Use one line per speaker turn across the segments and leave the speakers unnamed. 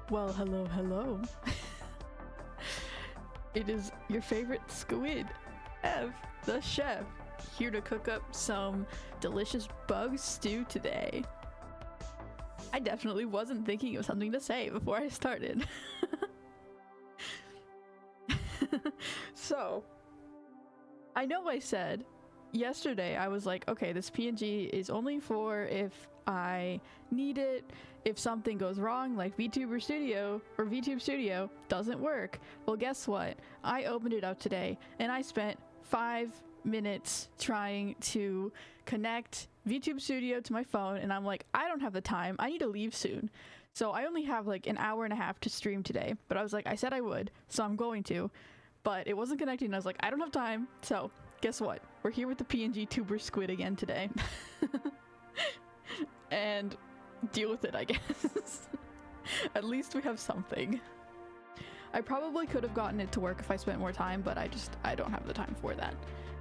Well, hello, hello. It is your favorite squid, Ev, the chef, here to cook up some delicious bug stew today. I definitely wasn't thinking of something to say before I started. So, I know I said yesterday, I was like, okay, this PNG is only for if I need it, if something goes wrong, like VTuber Studio or VTube Studio doesn't work. Well, guess what? I opened it up today and I spent 5 minutes trying to connect VTube Studio to my phone, and I'm like, I don't have the time. I need to leave soon. So I only have like an hour and a half to stream today, but I was like, I said I would, so I'm going to, but it wasn't connecting, and I was like, I don't have time. So guess what? We're here with the PNG tuber squid again today. And deal with it, I guess. At least we have something. I probably could have gotten it to work if I spent more time, but I don't have the time for that.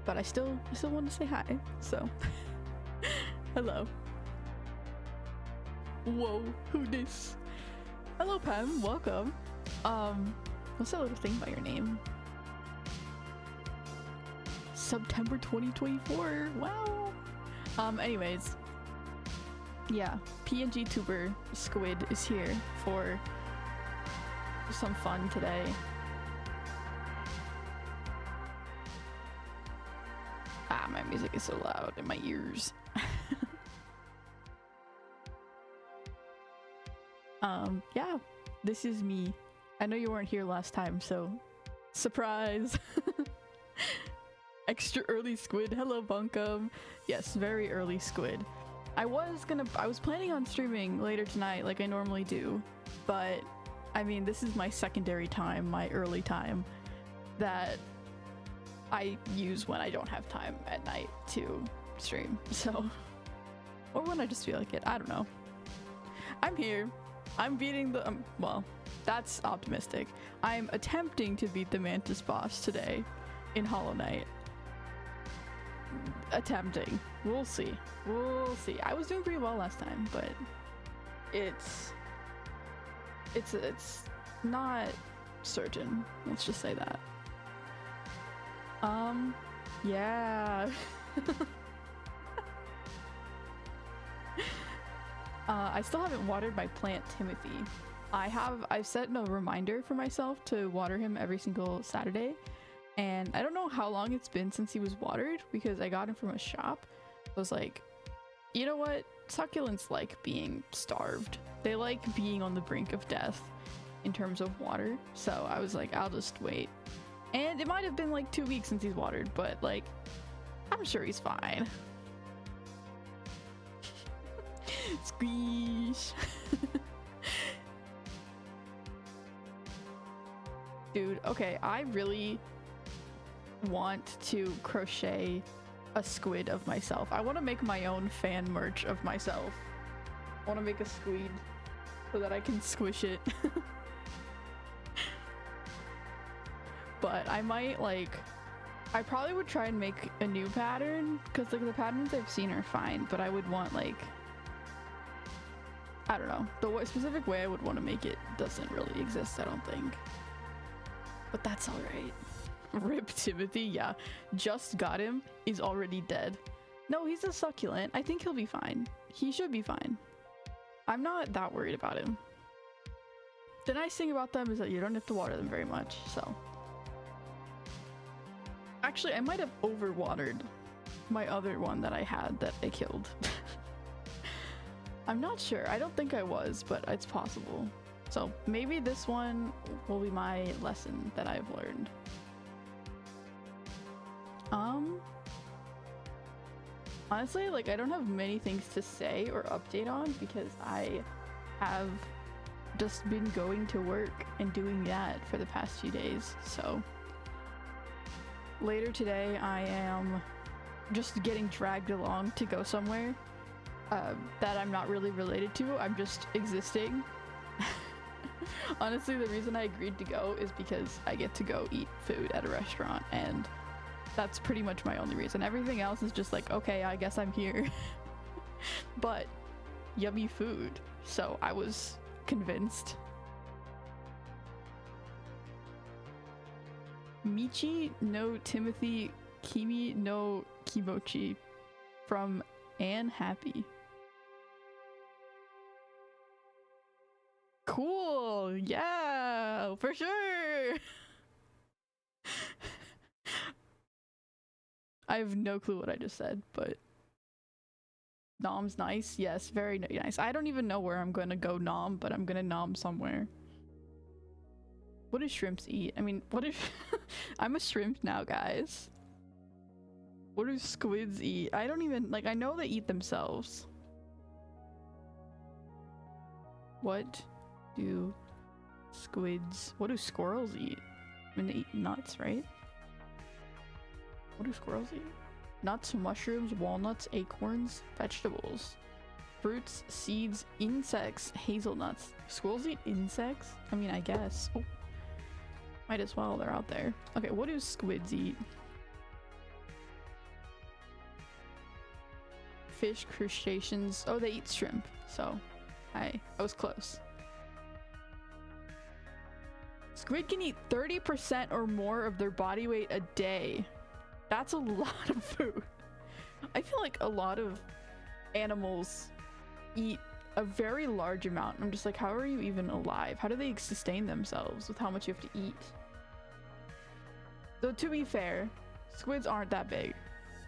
But I still want to say hi, so hello. Whoa, who this? Hello, Pam, welcome. What's that little thing by your name? September 2024, wow. Anyways, yeah, PNG tuber squid is here for some fun today. Ah, my music is so loud in my ears. Yeah, this is me. I know you weren't here last time, so surprise. Extra early squid. Hello, Bunkum. Yes, very early squid. I was planning on streaming later tonight like I normally do, but I mean, this is my secondary time, my early time that I use when I don't have time at night to stream. So, or when I just feel like it. I don't know. I'm here. I'm beating the well, that's optimistic. I'm attempting to beat the Mantis boss today in Hollow Knight. Attempting. We'll see. We'll see. I was doing pretty well last time, but it's not certain. Let's just say that. Yeah. I still haven't watered my plant Timothy. I've set a reminder for myself to water him every single Saturday. And I don't know how long it's been since he was watered because I got him from a shop. I was like, you know what? Succulents like being starved. They like being on the brink of death in terms of water. So I was like, I'll just wait. And it might have been like 2 weeks since he's watered, but like, I'm sure he's fine. Squeeze. Dude, okay, I really want to crochet a squid of myself. I want to make my own fan merch of myself. I want to make a squid so that I can squish it. But I might I probably would try and make a new pattern because like the patterns I've seen are fine, but I would want like, I don't know, the specific way I would want to make it doesn't really exist, I don't think. But that's all right. Rip Timothy, yeah. Just got him. He's already dead. No, he's a succulent. I think he'll be fine. He should be fine. I'm not that worried about him. The nice thing about them is that you don't have to water them very much, so. Actually, I might have overwatered my other one that I had that I killed. I'm not sure. I don't think I was, but it's possible. So maybe this one will be my lesson that I've learned. Honestly, like I don't have many things to say or update on because I have just been going to work and doing that for the past few days. So later today I am just getting dragged along to go somewhere that I'm not really related to. I'm just existing. Honestly, the reason I agreed to go is because I get to go eat food at a restaurant, and that's pretty much my only reason. Everything else is just like, okay, I guess I'm here. But yummy food, so I was convinced. Michi no Timothy Kimi no Kimochi from Anne Happy. Cool. Yeah, for sure. I have no clue what I just said, but nom's nice. Yes, very nice. I don't even know where I'm gonna go nom, but I'm gonna nom somewhere. What do shrimps eat? I mean, what if I'm a shrimp now, guys? What do squids eat? I don't even, like, I know they eat themselves. What do what do squirrels eat? I mean, they eat nuts, right? What do squirrels eat? Nuts, mushrooms, walnuts, acorns, vegetables, fruits, seeds, insects, hazelnuts. Squirrels eat insects? I mean, I guess. Oh. Might as well, they're out there. Okay, what do squids eat? Fish, crustaceans. Oh, they eat shrimp. So, I was close. Squid can eat 30% or more of their body weight a day. That's a lot of food. I feel like a lot of animals eat a very large amount. I'm just like, how are you even alive? How do they sustain themselves with how much you have to eat? Though to be fair, squids aren't that big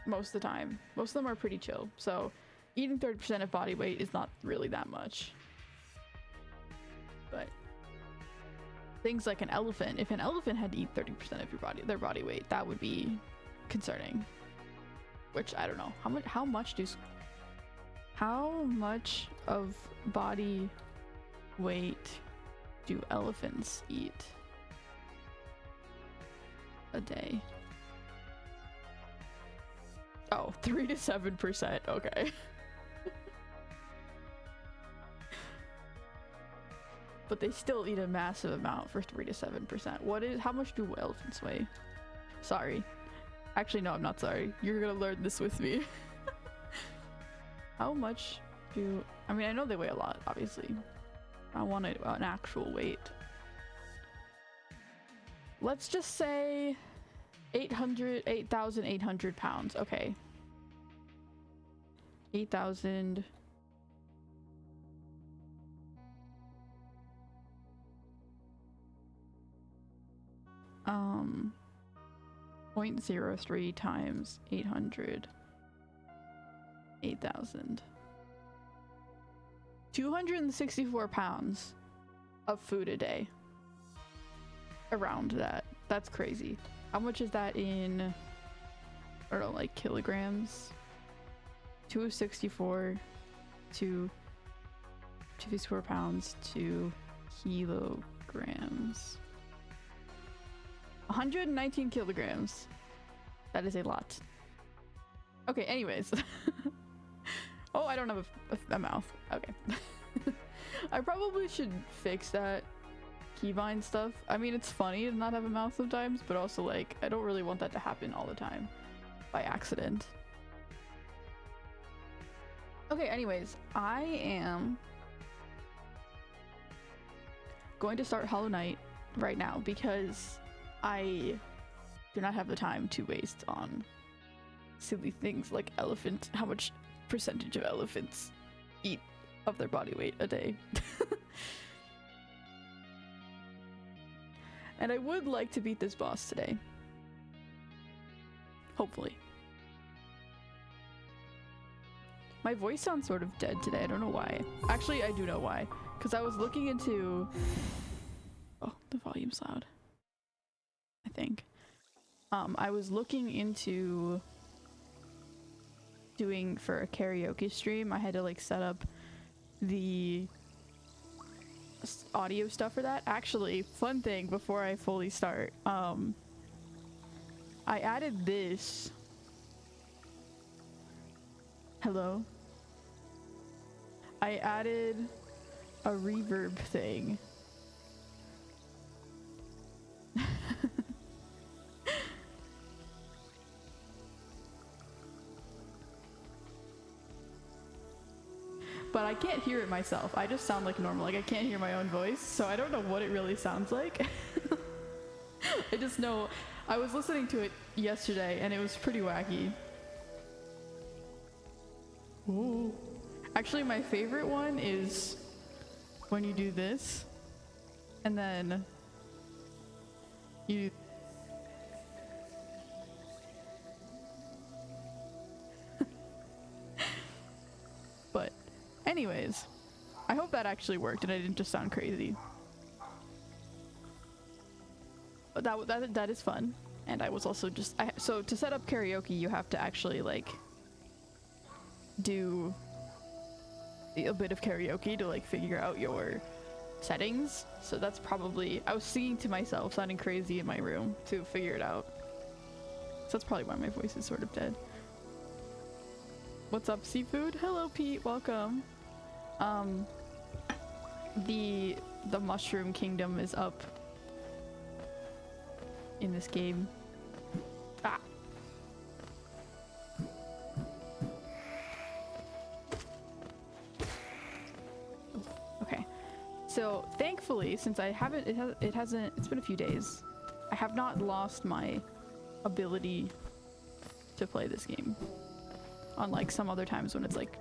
most of the time. Most of them are pretty chill. So eating 30% of body weight is not really that much. But things like an elephant, if an elephant had to eat 30% of their body weight, that would be concerning. Which I don't know. How much of body weight do elephants eat a day? Oh, 3 to 7%. Okay. But they still eat a massive amount for 3 to 7%. How much do elephants weigh? Sorry. Actually, no, I'm not sorry. You're gonna learn this with me. How much I mean, I know they weigh a lot, obviously. I want an actual weight. Let's just say 8,800 pounds. Okay. 8,000. 0.03 times 800. 8,000. 264 pounds of food a day. Around that. That's crazy. How much is that in, I don't know, like kilograms? 264 to 264 pounds to kilograms. 119 kilograms. That is a lot. Okay, anyways. Oh, I don't have a mouth. Okay. I probably should fix that keybind stuff. I mean, it's funny to not have a mouth sometimes, but also, like, I don't really want that to happen all the time by accident. Okay, anyways, I am going to start Hollow Knight right now because I do not have the time to waste on silly things like how much percentage of elephants eat of their body weight a day. And I would like to beat this boss today. Hopefully. My voice sounds sort of dead today. I don't know why. Actually, I do know why. Because I was looking into... Oh, the volume's loud. I think. I was looking into doing for a karaoke stream. I had to like set up the audio stuff for that. Actually, fun thing before I fully start. I added this. Hello? I added a reverb thing. But I can't hear it myself. I just sound like normal. Like, I can't hear my own voice, so I don't know what it really sounds like. I just know I was listening to it yesterday and it was pretty wacky. Ooh. Actually, my favorite one is when you do this and then you but anyways, I hope that actually worked and I didn't just sound crazy. But that is fun. And I was also just so to set up karaoke you have to actually like do a bit of karaoke to like figure out your settings. So that's probably, I was singing to myself sounding crazy in my room to figure it out. So that's probably why my voice is sort of dead. What's up, Seafood? Hello, Pete, welcome. The Mushroom Kingdom is up in this game. Ah. Okay. So thankfully, since I haven't, it's been a few days. I have not lost my ability to play this game. Unlike some other times when it's like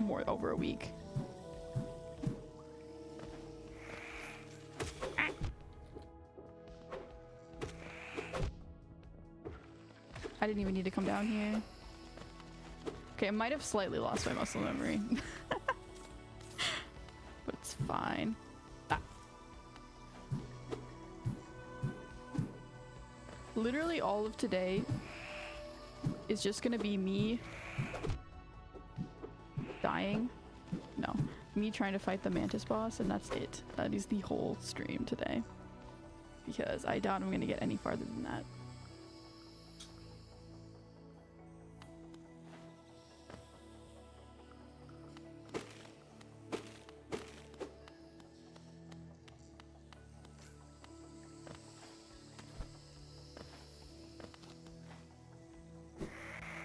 more over a week. I didn't even need to come down here. Okay, I might have slightly lost my muscle memory. But it's fine. Ah. Literally all of today is just gonna be me dying. No, me trying to fight the Mantis boss, and that's it. That is the whole stream today. Because I doubt I'm gonna get any farther than that.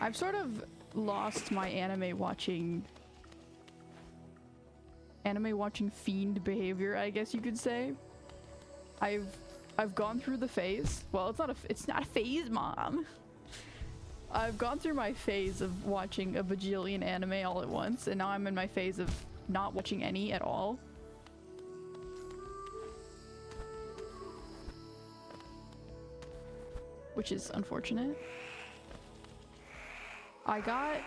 I've sort of lost my anime watching fiend behavior, I guess you could say. I've gone through the phase. Well, it's not a phase, Mom. I've gone through my phase of watching a bajillion anime all at once, and now I'm in my phase of not watching any at all. Which is unfortunate. Yeah,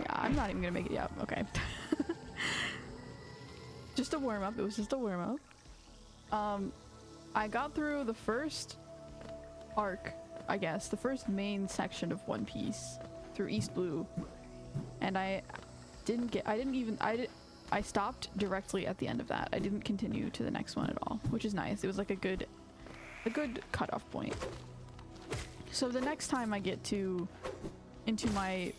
I'm not even gonna make it. Yeah, okay. Just a warm-up. It was just a warm-up. I got through the first arc, I guess, the first main section of One Piece through East Blue, and I stopped directly at the end of that. I didn't continue to the next one at all, which is nice. It was like a good cutoff point. So the next time I get into my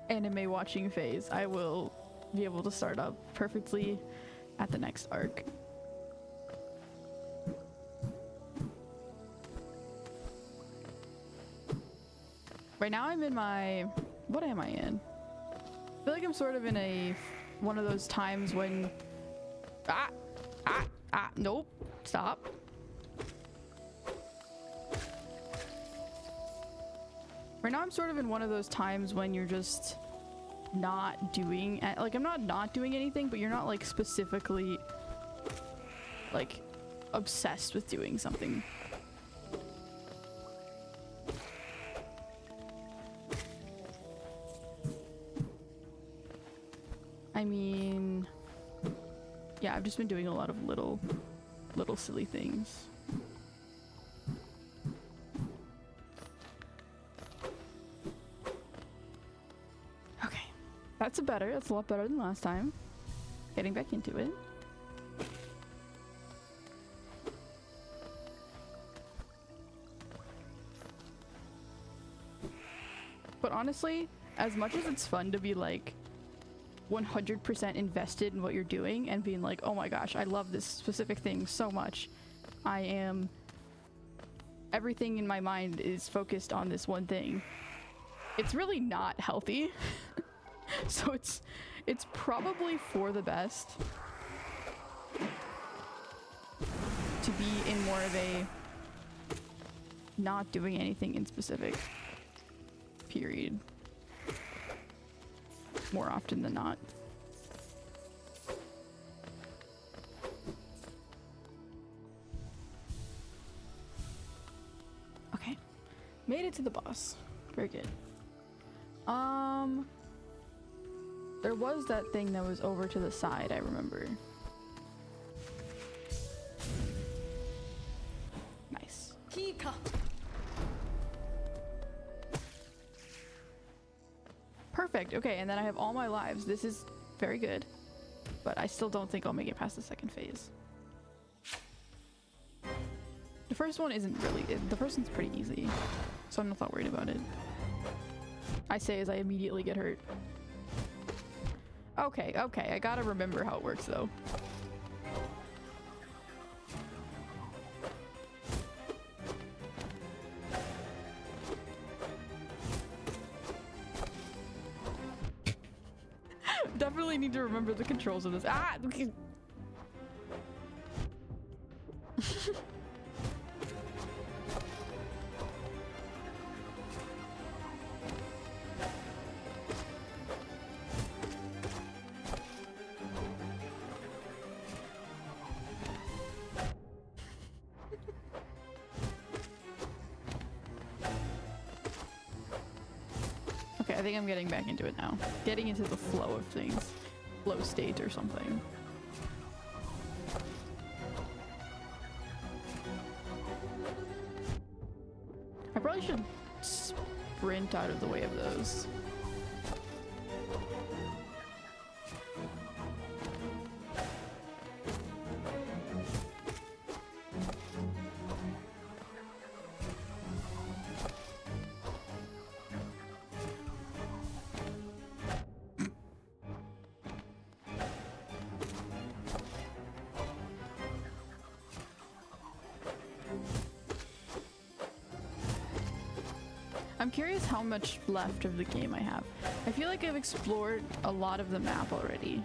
anime watching phase, I will be able to start up perfectly at the next arc. Right now I'm in my, what am I in? I feel like I'm sort of in one of those times when, nope, stop. Right now I'm sort of in one of those times when you're just not doing, like, I'm not doing anything, but you're not like specifically like obsessed with doing something. I mean, yeah, I've just been doing a lot of little silly things. Okay, that's a lot better than last time. Getting back into it. But honestly, as much as it's fun to be like 100% invested in what you're doing and being like, oh my gosh, I love this specific thing so much. Everything in my mind is focused on this one thing. It's really not healthy. So It's probably for the best to be in more of a not doing anything in specific period more often than not. Okay, made it to the boss. Very good. There was that thing that was over to the side, I remember. Nice.
Pika.
Perfect. Okay, and then I have all my lives. This is very good. But I still don't think I'll make it past the second phase. The first one isn't really... the first one's pretty easy. So I'm not that worried about it. I say as I immediately get hurt. Okay, okay. I gotta remember how it works, though. Definitely need to remember the controls of this. Ah! Okay, I think I'm getting back into it now. Getting into the flow of things. Flow state or something. I probably should sprint out of the way of those. I'm curious how much left of the game I have. I feel like I've explored a lot of the map already.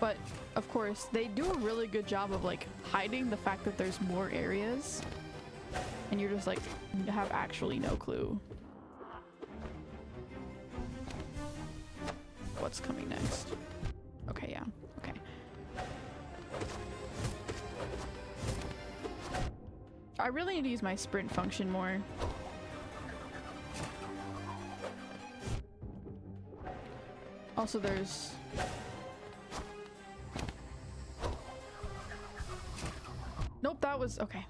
But, of course, they do a really good job of, like, hiding the fact that there's more areas. And you're just, like, have actually no clue what's coming next. Okay, yeah. Okay. I really need to use my sprint function more. Also, there's... Nope, that was... Okay.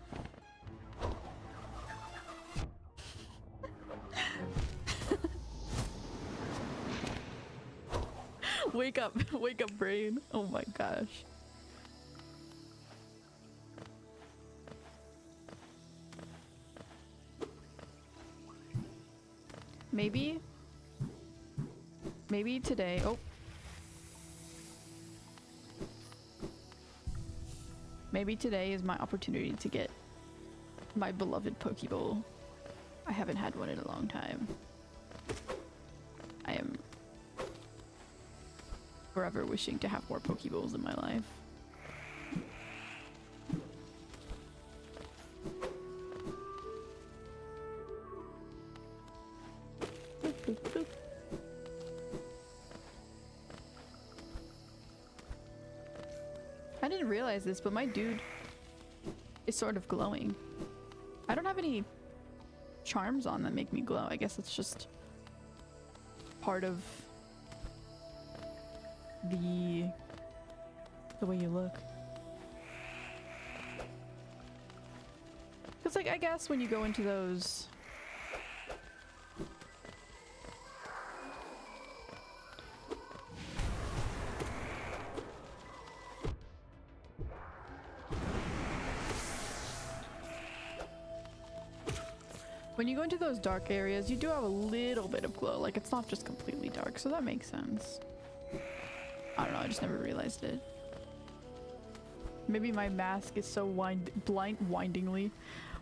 Wake up. Wake up, brain. Oh my gosh. Maybe today. Oh. Maybe today is my opportunity to get my beloved Pokeball. I haven't had one in a long time. I am forever wishing to have more Pokeballs in my life. I didn't realize this, but my dude is sort of glowing. I don't have any charms on that make me glow. I guess it's just part of the way you look. Because, like, I guess when you go into those... When you go into those dark areas, you do have a little bit of glow. Like, it's not just completely dark, so that makes sense. I don't know, I just never realized it. Maybe my mask is so windingly...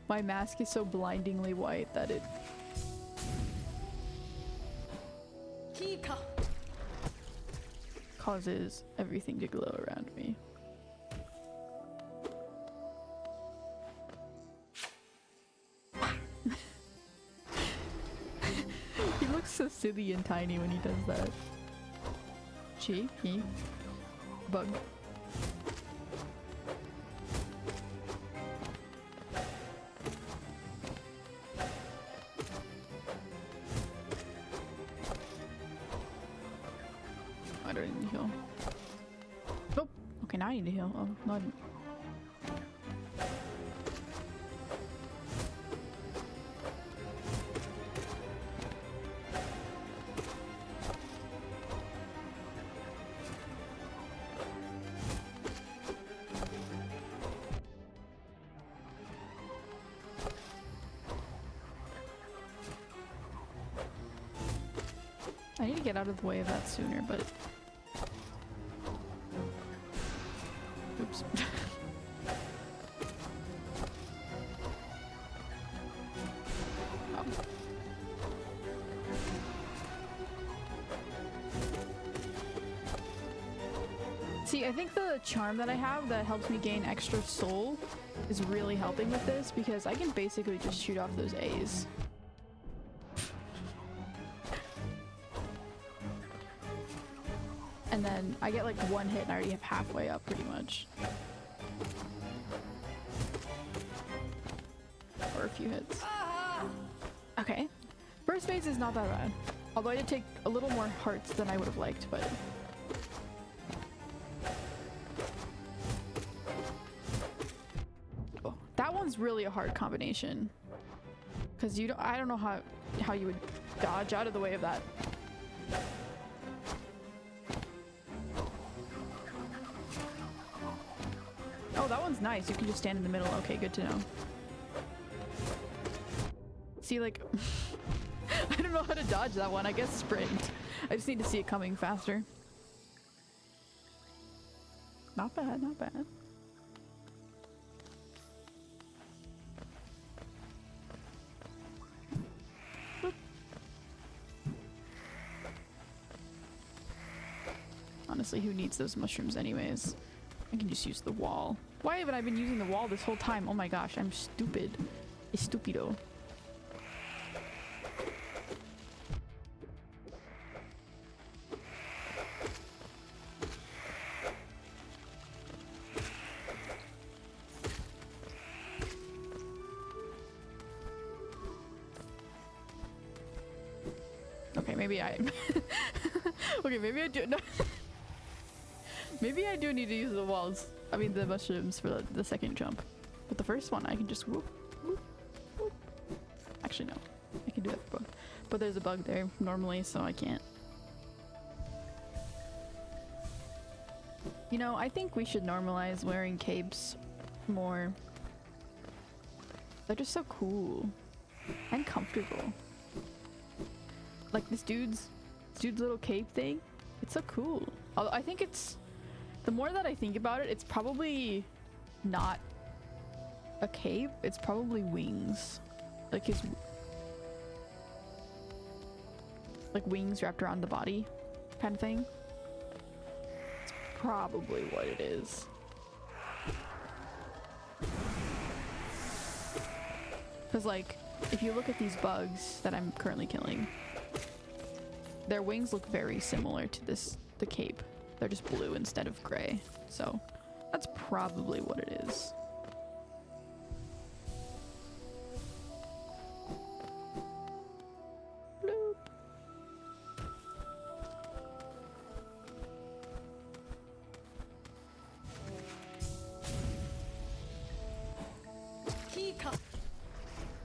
My mask is so blindingly white that it Causes everything to glow around me. He looks so silly and tiny when he does that. He bug. I don't need to heal. Nope. Okay, now I need to heal. Oh, no, I didn't. I need to get out of the way of that sooner, but... Oops. Oh. See, I think the charm that I have that helps me gain extra soul is really helping with this, because I can basically just shoot off those A's. And then I get like one hit and I already have halfway up pretty much. Or a few hits. Okay. First phase is not that bad. Although I did take a little more hearts than I would have liked, but... Oh, that one's really a hard combination. Because you don't, I don't know how you would dodge out of the way of that. Oh, that one's nice. You can just stand in the middle. Okay, good to know. See, like... I don't know how to dodge that one. I guess sprint. I just need to see it coming faster. Not bad, not bad. Boop. Honestly, who needs those mushrooms anyways? I can just use the wall. Why haven't I been using the wall this whole time? Oh my gosh, I'm stupid. Stupido. Okay, maybe I... Okay, maybe I do... No. Maybe I do need to use the walls. I mean the mushrooms for the second jump. But the first one I can just whoop, whoop, whoop. Actually no. I can do that for both. But there's a bug there normally, so I can't. You know, I think we should normalize wearing capes more. They're just so cool. And comfortable. Like this dude's little cape thing. It's so cool. Although I think it's... The more that I think about it, it's probably not a cape. It's probably wings. Like his... Like wings wrapped around the body kind of thing. It's probably what it is. Because like, if you look at these bugs that I'm currently killing, their wings look very similar to the cape. They're just blue instead of gray. So that's probably what it is. Bloop.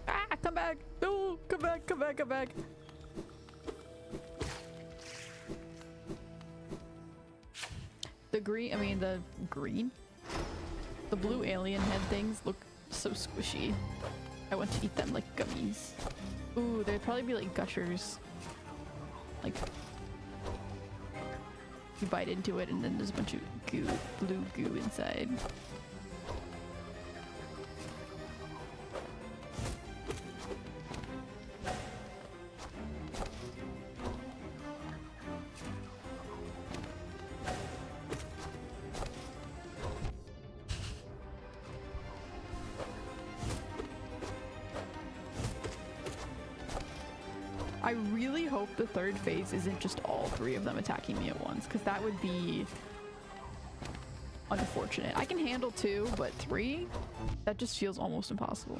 Ah, come back! No, come back, come back, come back! The blue alien head things look so squishy. I want to eat them like gummies. Ooh, they'd probably be like gushers. Like, you bite into it and then there's a bunch of goo, blue goo inside. I really hope the third phase isn't just all three of them attacking me at once, because that would be unfortunate. I can handle 2, but 3? That just feels almost impossible.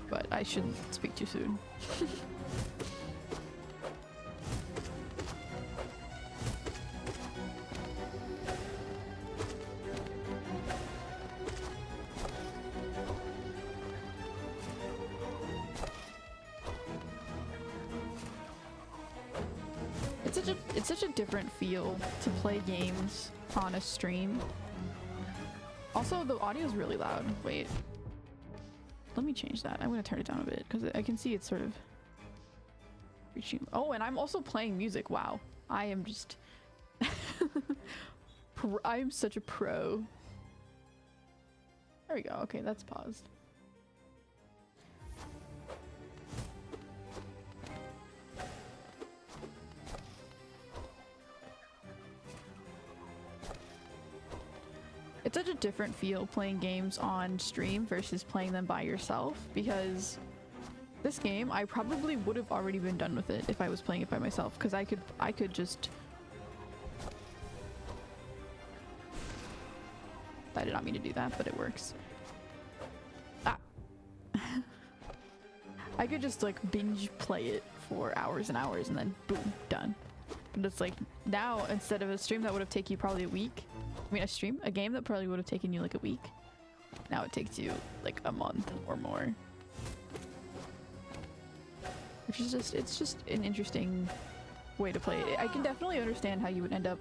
But I shouldn't speak too soon. It's such a different feel to play games on a stream. Also, the audio is really loud. Wait. Let me change that. I'm gonna turn it down a bit because I can see it's sort of reaching. Oh, and I'm also playing music. Wow. I am just I am such a pro. There we go. Okay, that's paused. It's such a different feel playing games on stream versus playing them by yourself, because this game I probably would have already been done with it if I was playing it by myself, because I could just... I did not mean to do that, but it works. Ah. I could just like binge play it for hours and hours and then boom, done. But it's like now, instead of a stream that would have taken you probably a week, I mean a game that probably would have taken you like a week, now it takes you like a month or more. Which is just, it's just an interesting way to play it. I can definitely understand how you would end up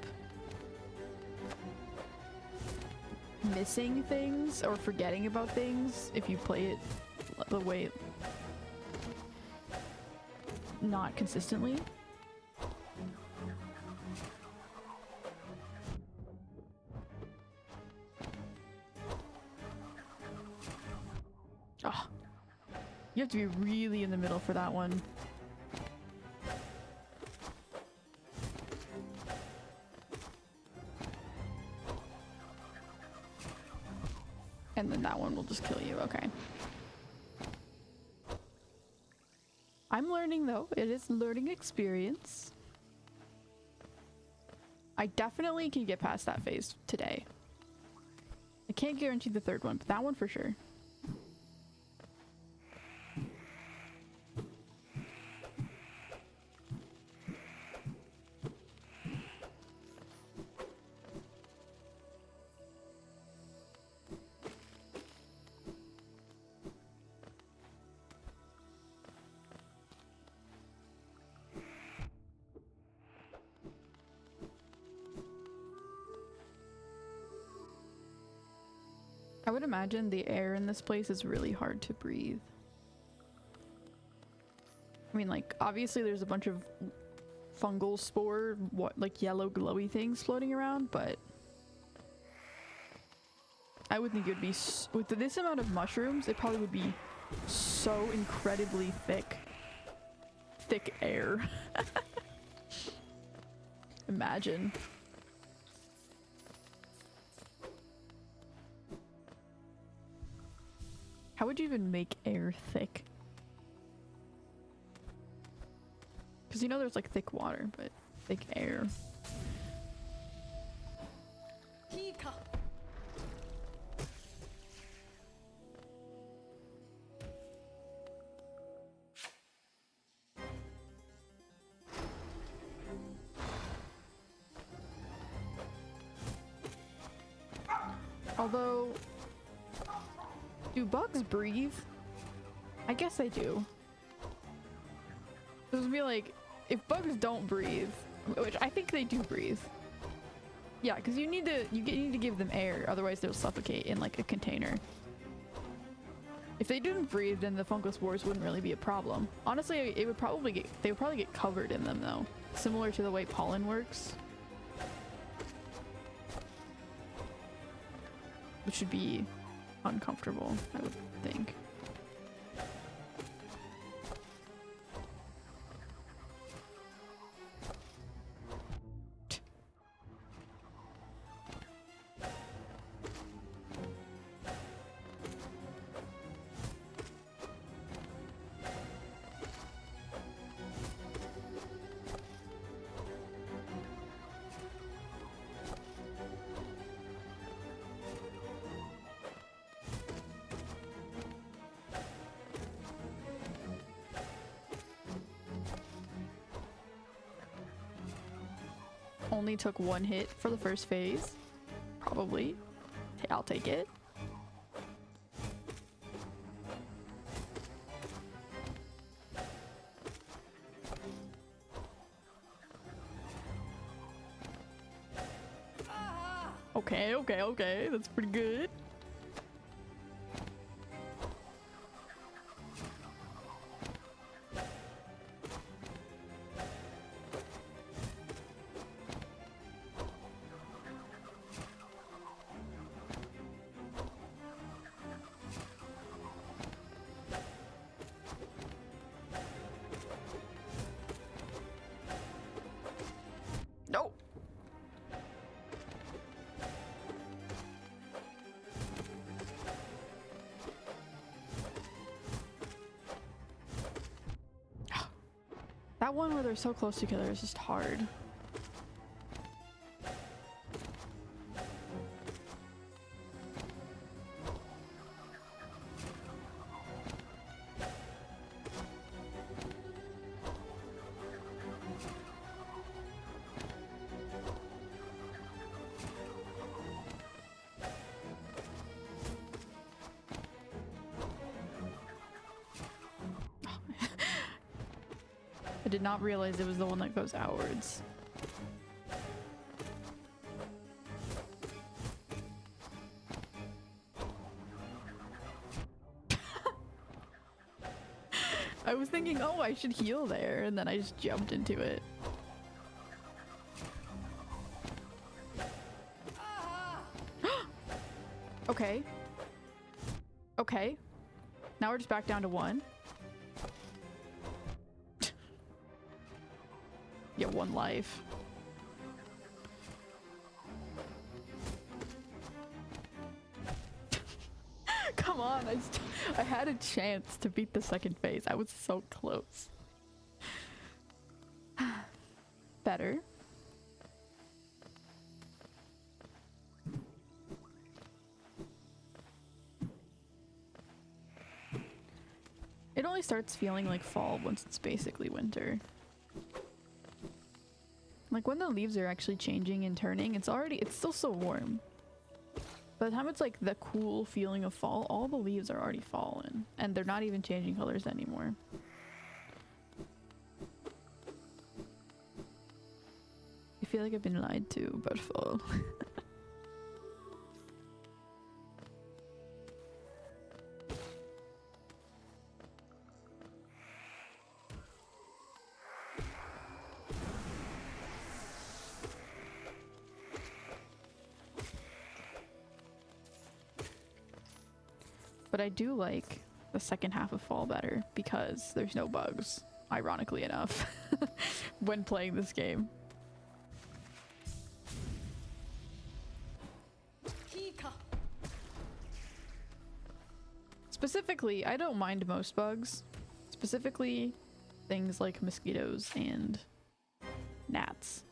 missing things or forgetting about things if you play it the way not consistently. Oh, you have to be really in the middle for that one. And then that one will just kill you. Okay. I'm learning though. It is learning experience. I definitely can get past that phase today. I can't guarantee the third one, but that one for sure. I would imagine the air in this place is really hard to breathe. I mean, like, obviously there's a bunch of fungal spore, like yellow glowy things floating around, but I would think it would be, with this amount of mushrooms, it probably would be so incredibly thick air. Imagine. How would you even make air thick? Because you know there's like thick water, but thick air. Although, do bugs breathe? I guess they do. It would be like, if bugs don't breathe, which I think they do breathe. Yeah, because you need to give them air, otherwise they'll suffocate in like a container. If they didn't breathe, then the fungal spores wouldn't really be a problem. Honestly, they would probably get covered in them though, similar to the way pollen works. Which should be uncomfortable, I would think. only took one hit for the first phase. Probably. I'll take it. Okay, okay, okay. That's pretty good. No. That one where they're so close together is just hard. I did not realize it was the one that goes outwards. I was thinking, oh, I should heal there, and then I just jumped into it. Okay. Okay. Now we're just back down to 1. Yeah, 1 life. Come on, I had a chance to beat the second phase. I was so close. Better. It only starts feeling like fall once it's basically winter. Like when the leaves are actually changing and turning, it's still so warm. By the time it's like the cool feeling of fall, all the leaves are already fallen and they're not even changing colors anymore. I feel like I've been lied to about fall. But I do like the second half of fall better because there's no bugs, ironically enough, when playing this game. Specifically, I don't mind most bugs. Specifically, things like mosquitoes and gnats.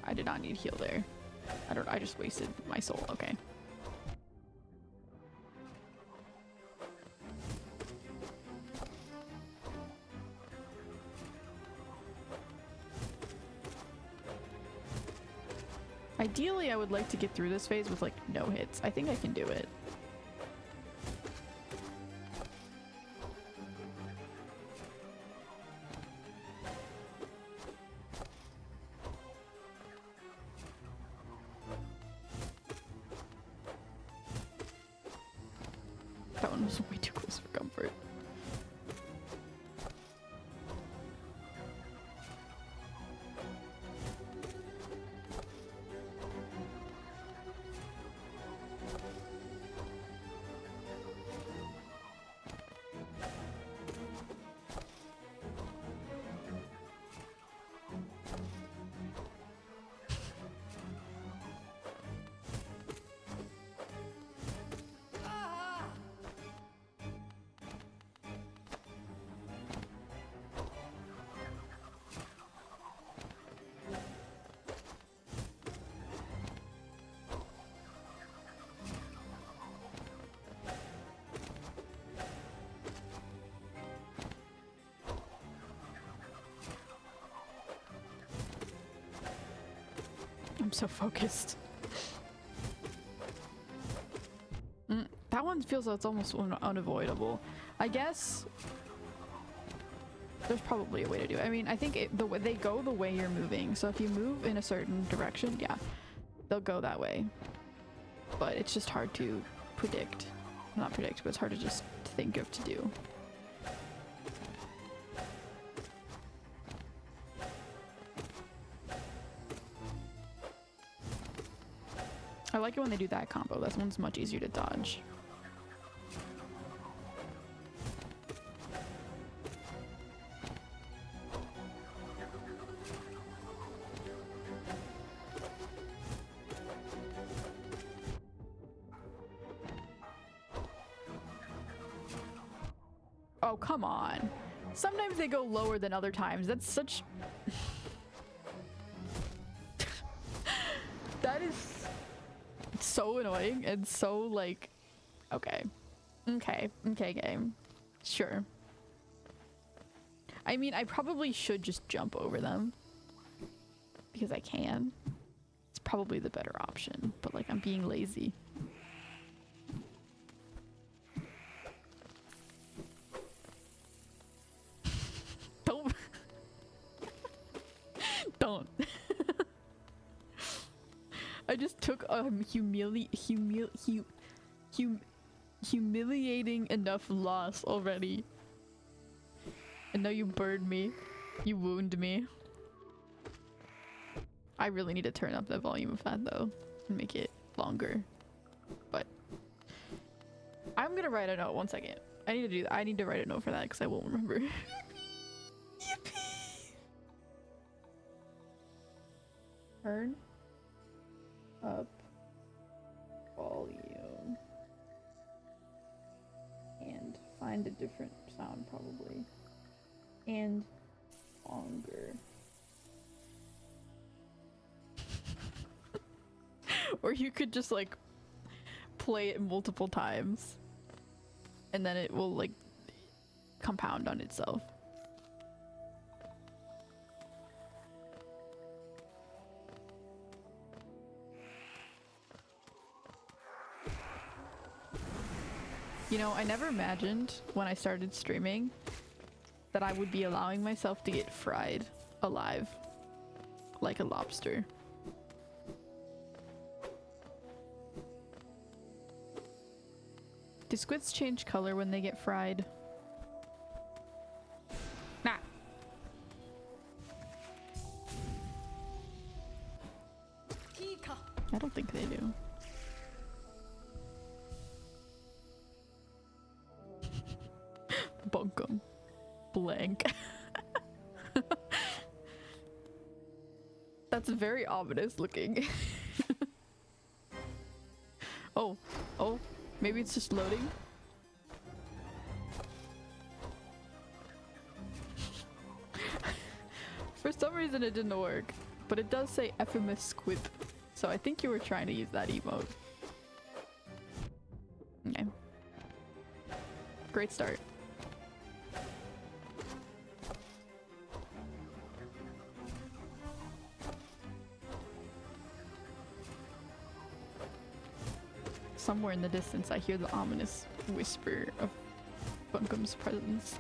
I did not need heal there. I just wasted my soul. Okay. Ideally, I would like to get through this phase with like no hits. I think I can do it. That one was way too close for comfort. I'm so focused. That one feels like it's almost unavoidable. I guess there's probably a way to do it. I mean, I think the way they go the way you're moving. So if you move in a certain direction, yeah, they'll go that way. But it's just hard to predict. Not predict, but it's hard to just think of to do. I like it when they do that combo. That one's much easier to dodge. Oh, come on. Sometimes they go lower than other times. That's such... That is so annoying and so like... Okay. Okay. Okay, game. Sure. I mean, I probably should just jump over them. Because I can. It's probably the better option. But like, I'm being lazy. Don't. Don't. I just took a humiliating enough loss already. And now you burned me. You wound me. I really need to turn up the volume of that though and make it longer. But I'm gonna write a note. 1 second. I need to do that. I need to write a note for that because I won't remember. Yippee! Turn up volume and find a different sound probably and longer. Or you could just like play it multiple times and then it will like compound on itself. You know, I never imagined when I started streaming that I would be allowing myself to get fried alive like a lobster. Do squids change color when they get fried? Nah. I don't think they do. Bunkum. Blank. That's very ominous looking. Oh, maybe it's just loading. For some reason it didn't work, but it does say FMS squid. So I think you were trying to use that emote. Okay. Great start. Somewhere in the distance I hear the ominous whisper of Bunkum's presence.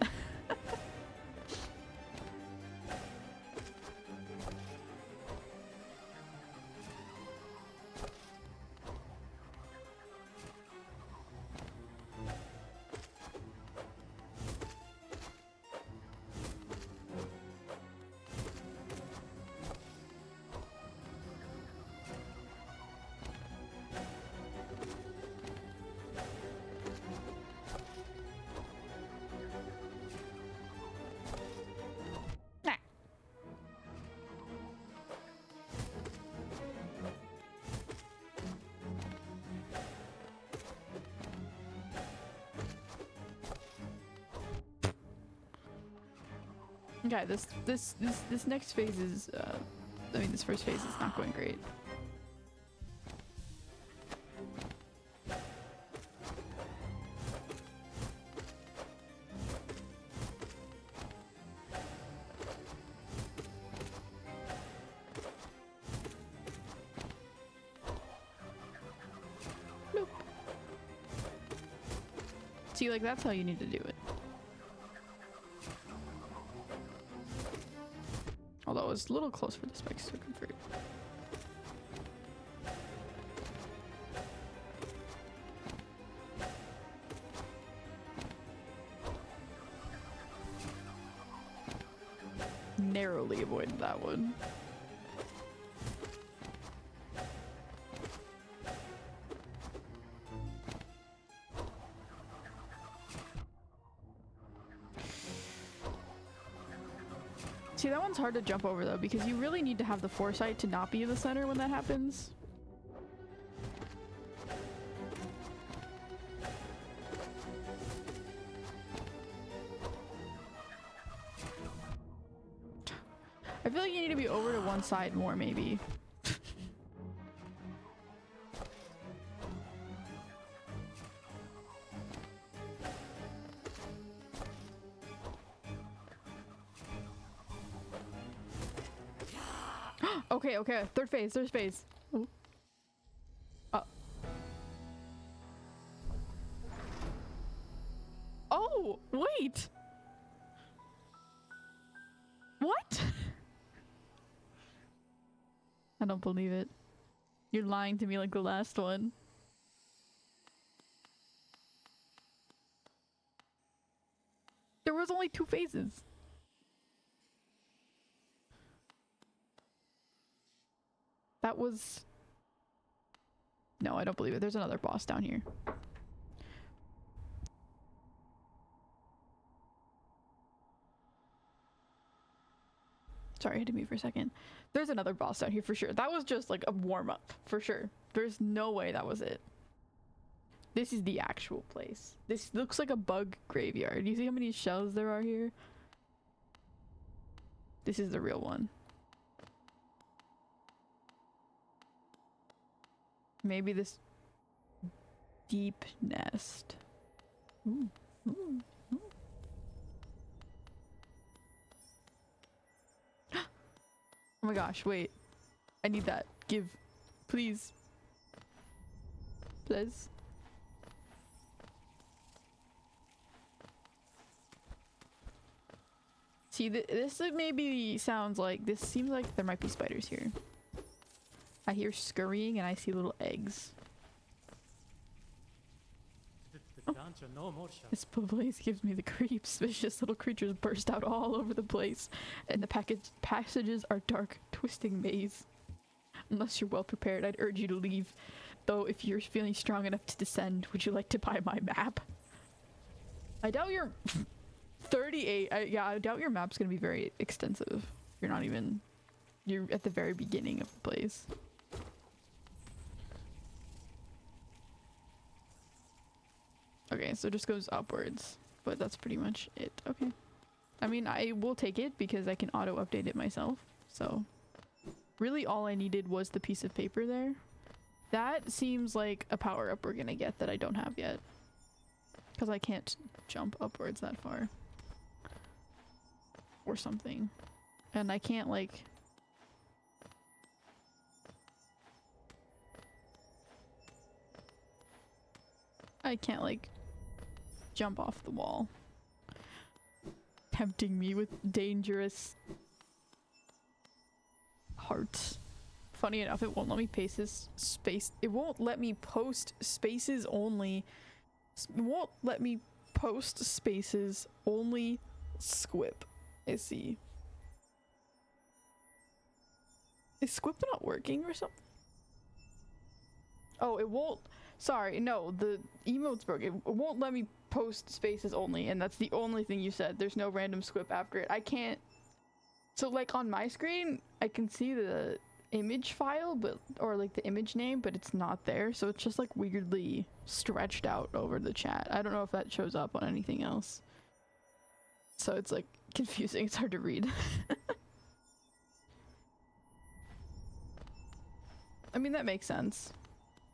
Okay, this next phase is I mean this first phase is not going great. See, like, that's how you need to do it. Although it's a little close for the spikes to convert. Narrowly avoided that one. See, that one's hard to jump over though, because you really need to have the foresight to not be in the center when that happens. I feel like you need to be over to one side more, maybe. Okay, third phase. Ooh. Oh, wait! What? I don't believe it. You're lying to me like the last one. There was only 2 phases. That was... No, I don't believe it. There's another boss down here. Sorry, I had to mute for a second. There's another boss down here for sure. That was just like a warm-up, for sure. There's no way that was it. This is the actual place. This looks like a bug graveyard. You see how many shells there are here? This is the real one. Maybe this deep nest. Ooh, ooh, ooh. Oh my gosh, wait. I need that. Give. Please. Please. See, this maybe sounds like... This seems like there might be spiders here. I hear scurrying and I see little eggs. Oh. This place gives me the creeps. Vicious little creatures burst out all over the place, and the passages are dark, twisting maze. Unless you're well prepared, I'd urge you to leave. Though if you're feeling strong enough to descend, would you like to buy my map? I doubt you're 38. Yeah, I doubt your map's gonna be very extensive. You're not even... You're at the very beginning of the place. Okay, so it just goes upwards, but that's pretty much it. Okay. I mean, I will take it because I can auto-update it myself, so... Really all I needed was the piece of paper there. That seems like a power-up we're gonna get that I don't have yet. Because I can't jump upwards that far. Or something. And I can't, like... I can't, like... jump off the wall. Tempting me with dangerous... hearts. Funny enough, it won't let me paste this space. It won't let me post spaces only. It won't let me post spaces only squip. I see. Is squip not working or something? Oh, it won't. Sorry, no, the emote's broken. It won't let me post spaces only, and that's the only thing you said. There's no random squip after it. I can't. So, like, on my screen, I can see the image file, but, or like the image name, but it's not there. So it's just like weirdly stretched out over the chat. I don't know if that shows up on anything else. So it's like confusing. It's hard to read. I mean, that makes sense.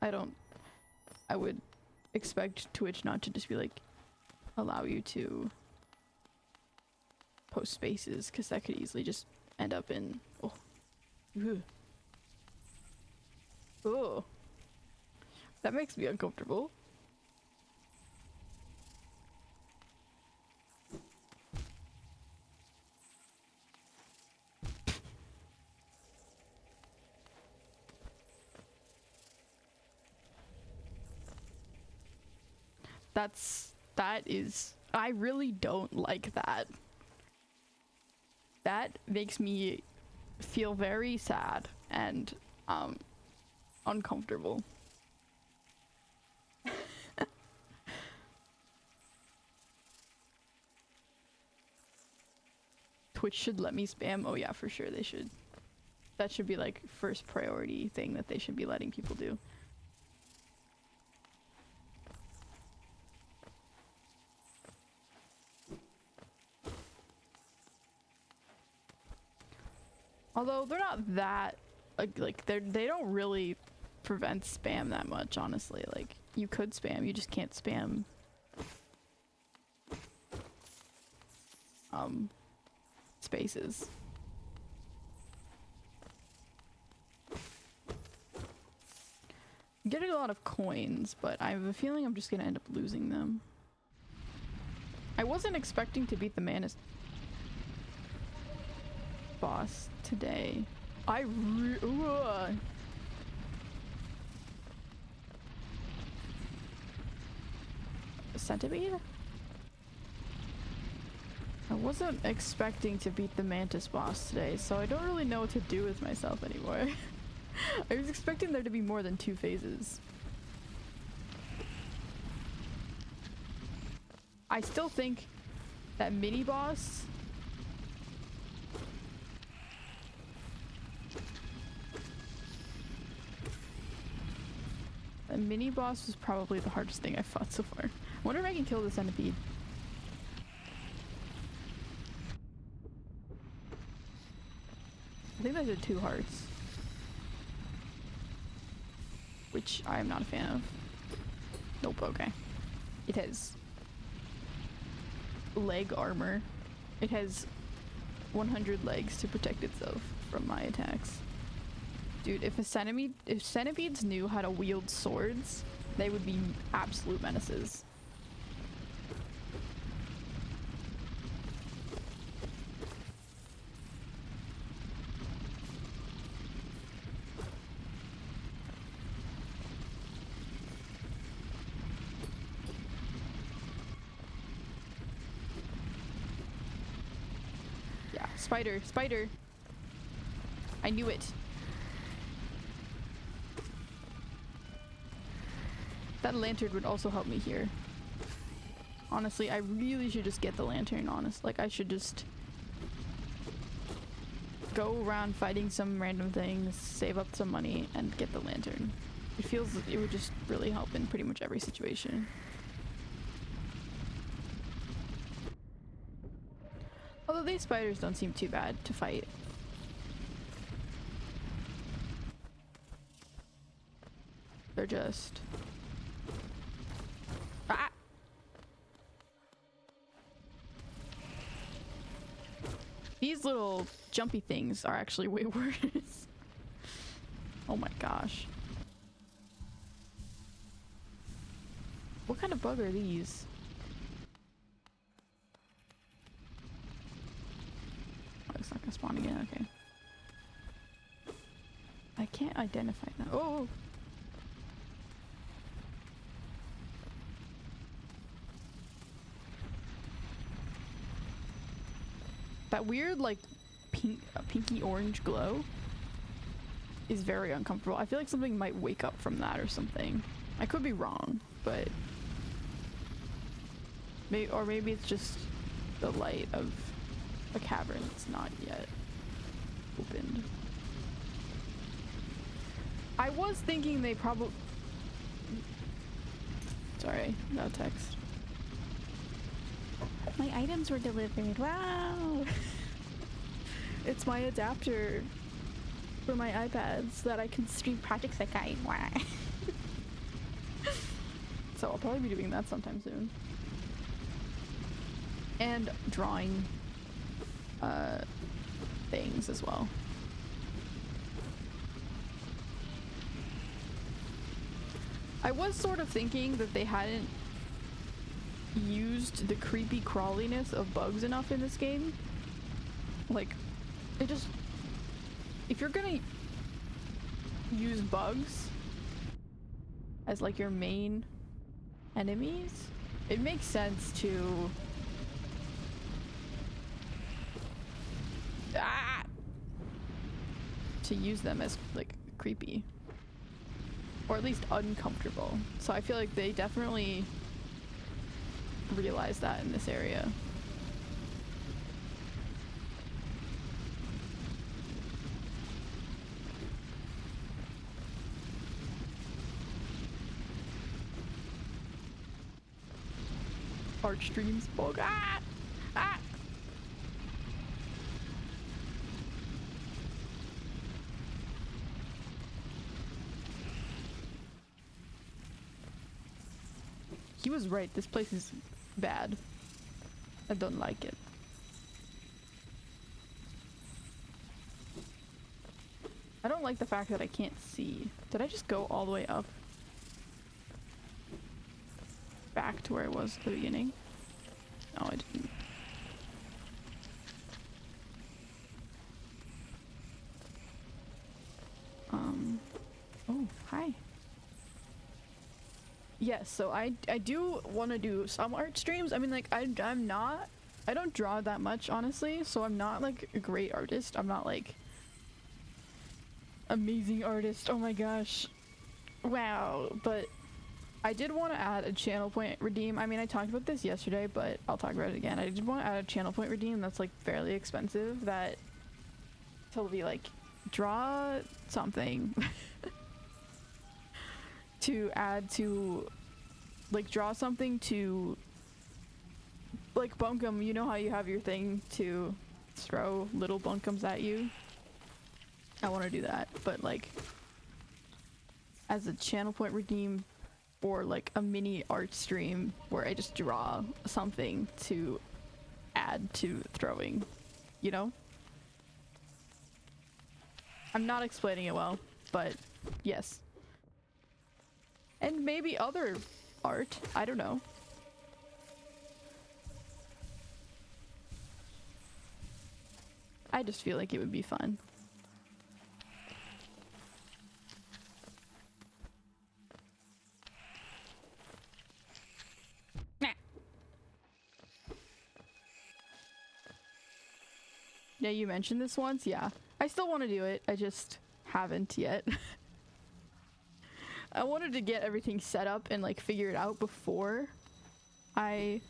I would expect Twitch not to just be like, allow you to post spaces, because that could easily just end up in, oh. Ugh. Oh. That makes me uncomfortable. that is, I really don't like that. That makes me feel very sad and uncomfortable. Twitch should let me spam. Oh yeah, for sure they should. That should be like first priority thing that they should be letting people do. Although they're not that like they don't really prevent spam that much, honestly. Like you could spam, you just can't spam spaces. I'm getting a lot of coins, but I have a feeling I'm just gonna end up losing them. I wasn't expecting to beat the Mantis boss today. A centipede? I wasn't expecting to beat the Mantis boss today, so I don't really know what to do with myself anymore. I was expecting there to be more than 2 phases. I still think that mini boss was probably the hardest thing I've fought so far. I wonder if I can kill the centipede. I think I did 2 hearts, which I am not a fan of. Nope, okay. It has leg armor. It has 100 legs to protect itself from my attacks. Dude, if centipedes knew how to wield swords, they would be absolute menaces. Yeah, spider. I knew it. That lantern would also help me here. Honestly, I really should just get the lantern, like I should just go around fighting some random things, save up some money, and get the lantern. It feels that it would just really help in pretty much every situation. Although these spiders don't seem too bad to fight. They're just... Ah! These little jumpy things are actually way worse. Oh my gosh. What kind of bug are these? Oh, it's not gonna spawn again, okay. I can't identify that. Oh! That weird, like, pinky orange glow is very uncomfortable. I feel like something might wake up from that or something. I could be wrong, but... maybe it's just the light of a cavern that's not yet opened. I was thinking they probably... Sorry, no text. My items were delivered. Wow! It's my adapter for my iPad so that I can stream Project Sekai. Wow. So I'll probably be doing that sometime soon. And drawing things as well. I was sort of thinking that they hadn't used the creepy crawliness of bugs enough in this game. Like, it just... if you're gonna use bugs as like your main enemies, it makes sense to to use them as like creepy or at least uncomfortable. So I feel like they definitely realize that in this area. Art streams bug. Ah! Ah! He was right, this place is bad. I don't like it. I don't like the fact that I can't see. Did I just go all the way up? Back to where I was at the beginning? No, I didn't. Oh, hi. Yes, so I do want to do some art streams. I mean, like, I don't draw that much, honestly, so I'm not, like, a great artist. I'm not, like, amazing artist. Oh my gosh. Wow. But I did want to add a channel point redeem. I mean, I talked about this yesterday, but I'll talk about it again. I did want to add a channel point redeem that's, like, fairly expensive that it'll be, like, draw something to add to, like, draw something to, like, bunkum. You know how you have your thing to throw little bunkums at you? I want to do that, but, like, as a channel point redeem or, like, a mini art stream where I just draw something to add to throwing, you know? I'm not explaining it well, but yes. And maybe other art. I don't know. I just feel like it would be fun. Nah. Yeah, you mentioned this once? Yeah. I still want to do it. I just haven't yet. I wanted to get everything set up and, like, figure it out before I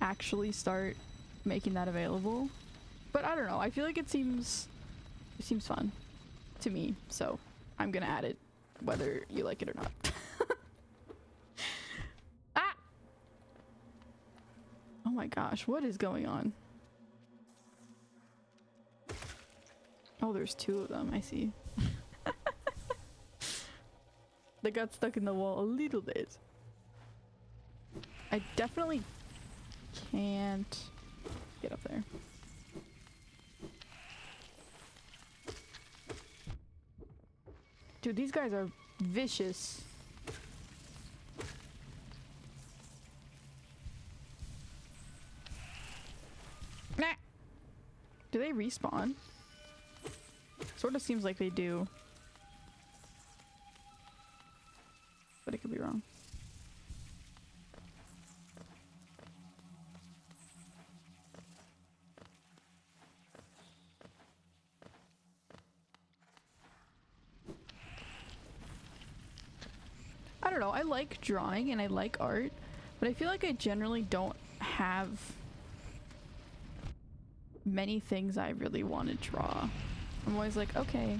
actually start making that available. But I don't know. I feel like it seems fun to me, so I'm gonna add it whether you like it or not. Ah! Oh my gosh, what is going on? Oh, there's two of them. I see. They got stuck in the wall a little bit. I definitely can't get up there. Dude, these guys are vicious. Nah. Do they respawn? Sort of seems like they do. But it could be wrong. I don't know, I like drawing and I like art, but I feel like I generally don't have many things I really want to draw. I'm always like, okay.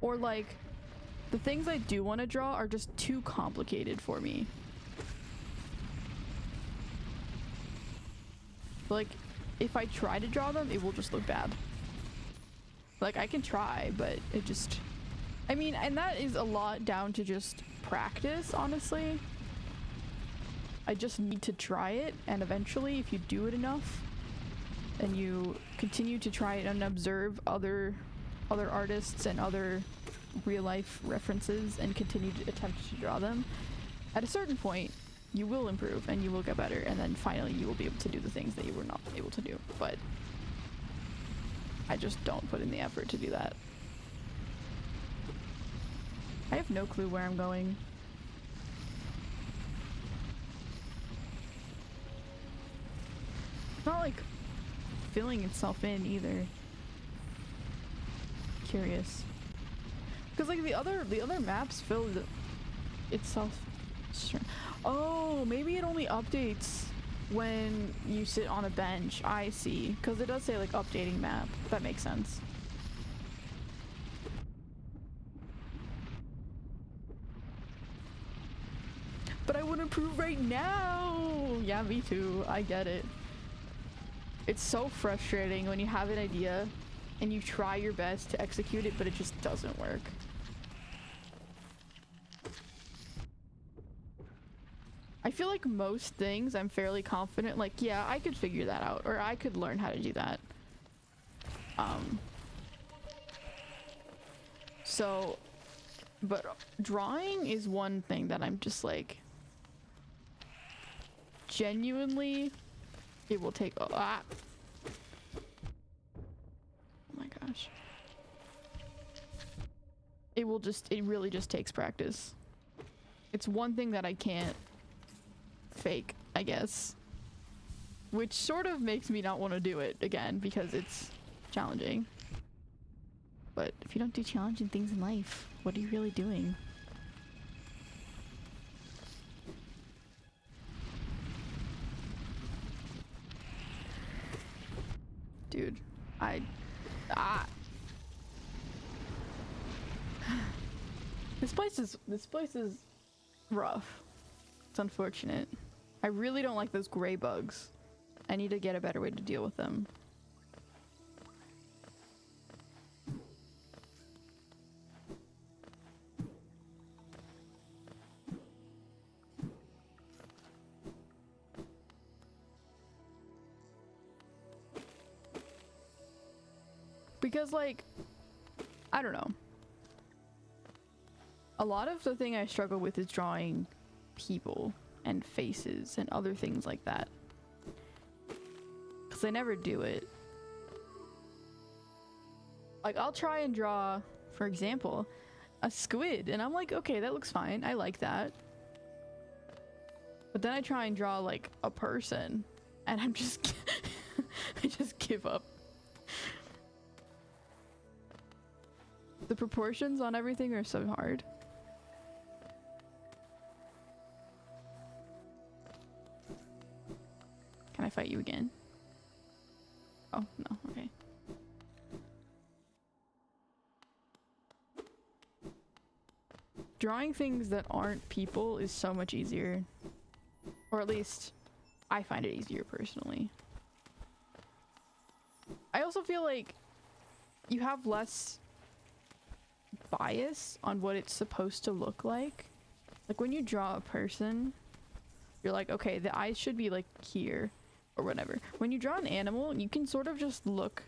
Or, like, the things I do want to draw are just too complicated for me. Like, if I try to draw them, it will just look bad. Like, I can try, but it just... I mean, and that is a lot down to just practice, honestly. I just need to try it, and eventually, if you do it enough, and you continue to try it and observe other artists and other real-life references and continue to attempt to draw them, at a certain point, you will improve and you will get better, and then finally you will be able to do the things that you were not able to do. But I just don't put in the effort to do that. I have no clue where I'm going. It's not like filling itself in either. Curious. Because like the other maps filled itself. Oh, maybe it only updates when you sit on a bench. I see. Because it does say like updating map. That makes sense. But I want to prove right now. Yeah, me too. I get it. It's so frustrating when you have an idea and you try your best to execute it, but it just doesn't work. I feel like most things I'm fairly confident, like, yeah, I could figure that out, or I could learn how to do that. So, but drawing is one thing that I'm just like, genuinely, it will take oh my gosh. It really just takes practice. It's one thing that I can't fake, I guess. Which sort of makes me not want to do it again because it's challenging. But if you don't do challenging things in life, what are you really doing? Dude, This place is rough. It's unfortunate. I really don't like those gray bugs. I need to get a better way to deal with them. Because, like, I don't know. A lot of the thing I struggle with is drawing people and faces and other things like that. Because I never do it. Like, I'll try and draw, for example, a squid, and I'm like, okay, that looks fine. I like that. But then I try and draw, like, a person, and I'm just... I just give up. The proportions on everything are so hard. Can I fight you again? Oh, no, okay. Drawing things that aren't people is so much easier. Or at least, I find it easier personally. I also feel like you have less bias on what it's supposed to look like. Like when you draw a person, you're like, okay, the eyes should be like here or whatever. When you draw an animal, you can sort of just look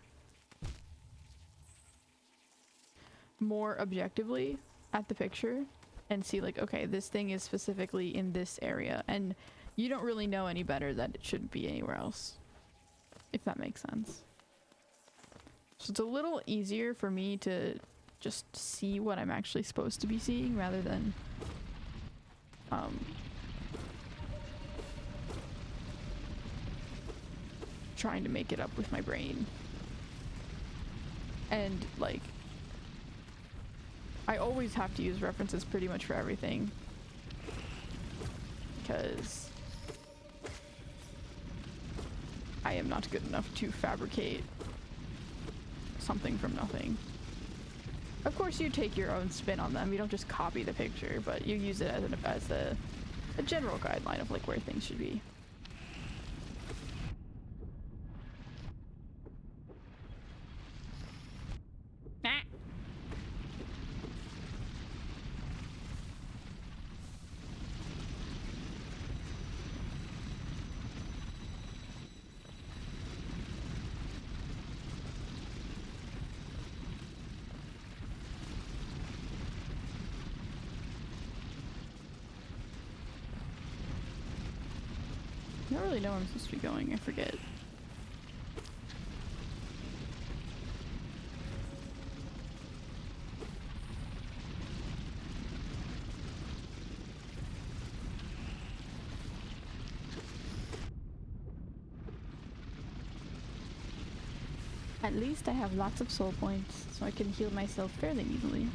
more objectively at the picture and see like, okay, this thing is specifically in this area, and you don't really know any better that it shouldn't be anywhere else, if that makes sense. So it's a little easier for me to just see what I'm actually supposed to be seeing rather than trying to make it up with my brain. And like, I always have to use references pretty much for everything because I am not good enough to fabricate something from nothing. Of course you take your own spin on them, you don't just copy the picture, but you use it as a general guideline of like where things should be. I don't really know where I'm supposed to be going, I forget. At least I have lots of soul points, so I can heal myself fairly easily.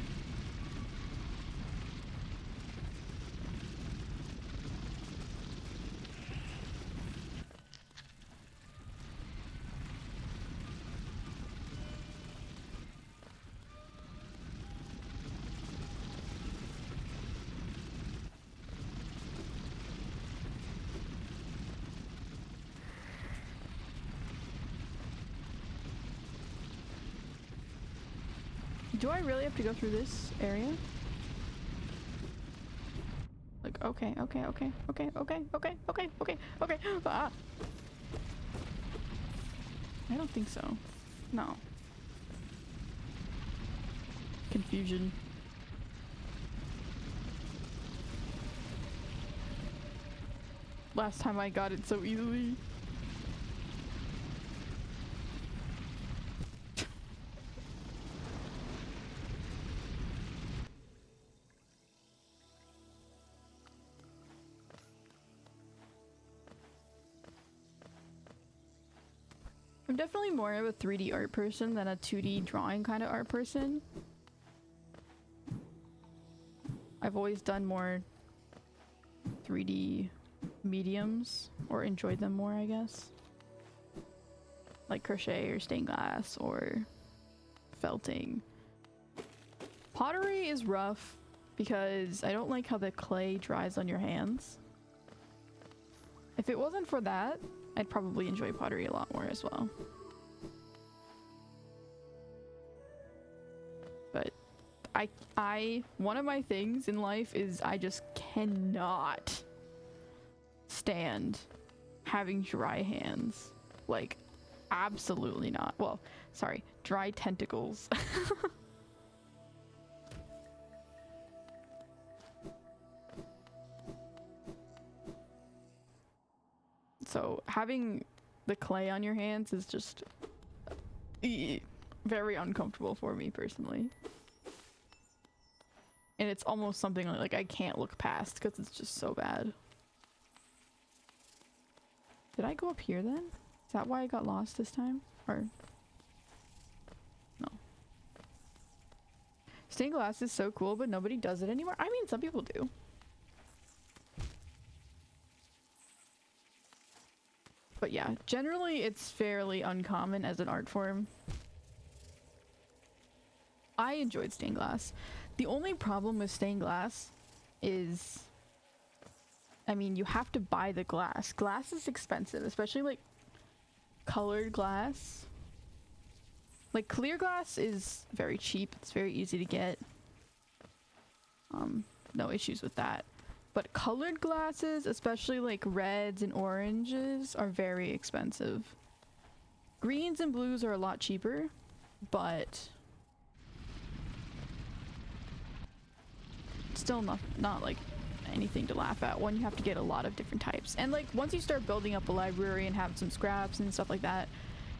Do I really have to go through this area? Like, okay. Ah! I don't think so. No. Confusion. Last time I got it so easily. I'm definitely more of a 3D art person than a 2D drawing kind of art person. I've always done more 3D mediums, or enjoyed them more, I guess. Like crochet or stained glass or felting. Pottery is rough because I don't like how the clay dries on your hands. If it wasn't for that, I'd probably enjoy pottery a lot more as well. But one of my things in life is I just cannot stand having dry hands. Like, absolutely not. Well, sorry, dry tentacles. So having the clay on your hands is just very uncomfortable for me personally. And it's almost something like I can't look past because it's just so bad. Did I go up here then? Is that why I got lost this time? Or no? Stained glass is so cool, but nobody does it anymore. I mean, some people do. But yeah, generally it's fairly uncommon as an art form. I enjoyed stained glass. The only problem with stained glass is, I mean, you have to buy the glass. Glass is expensive, especially like colored glass. Like clear glass is very cheap. It's very easy to get. No issues with that. But colored glasses, especially like reds and oranges, are very expensive. Greens and blues are a lot cheaper, but still not like anything to laugh at. One, you have to get a lot of different types. And like once you start building up a library and have some scraps and stuff like that,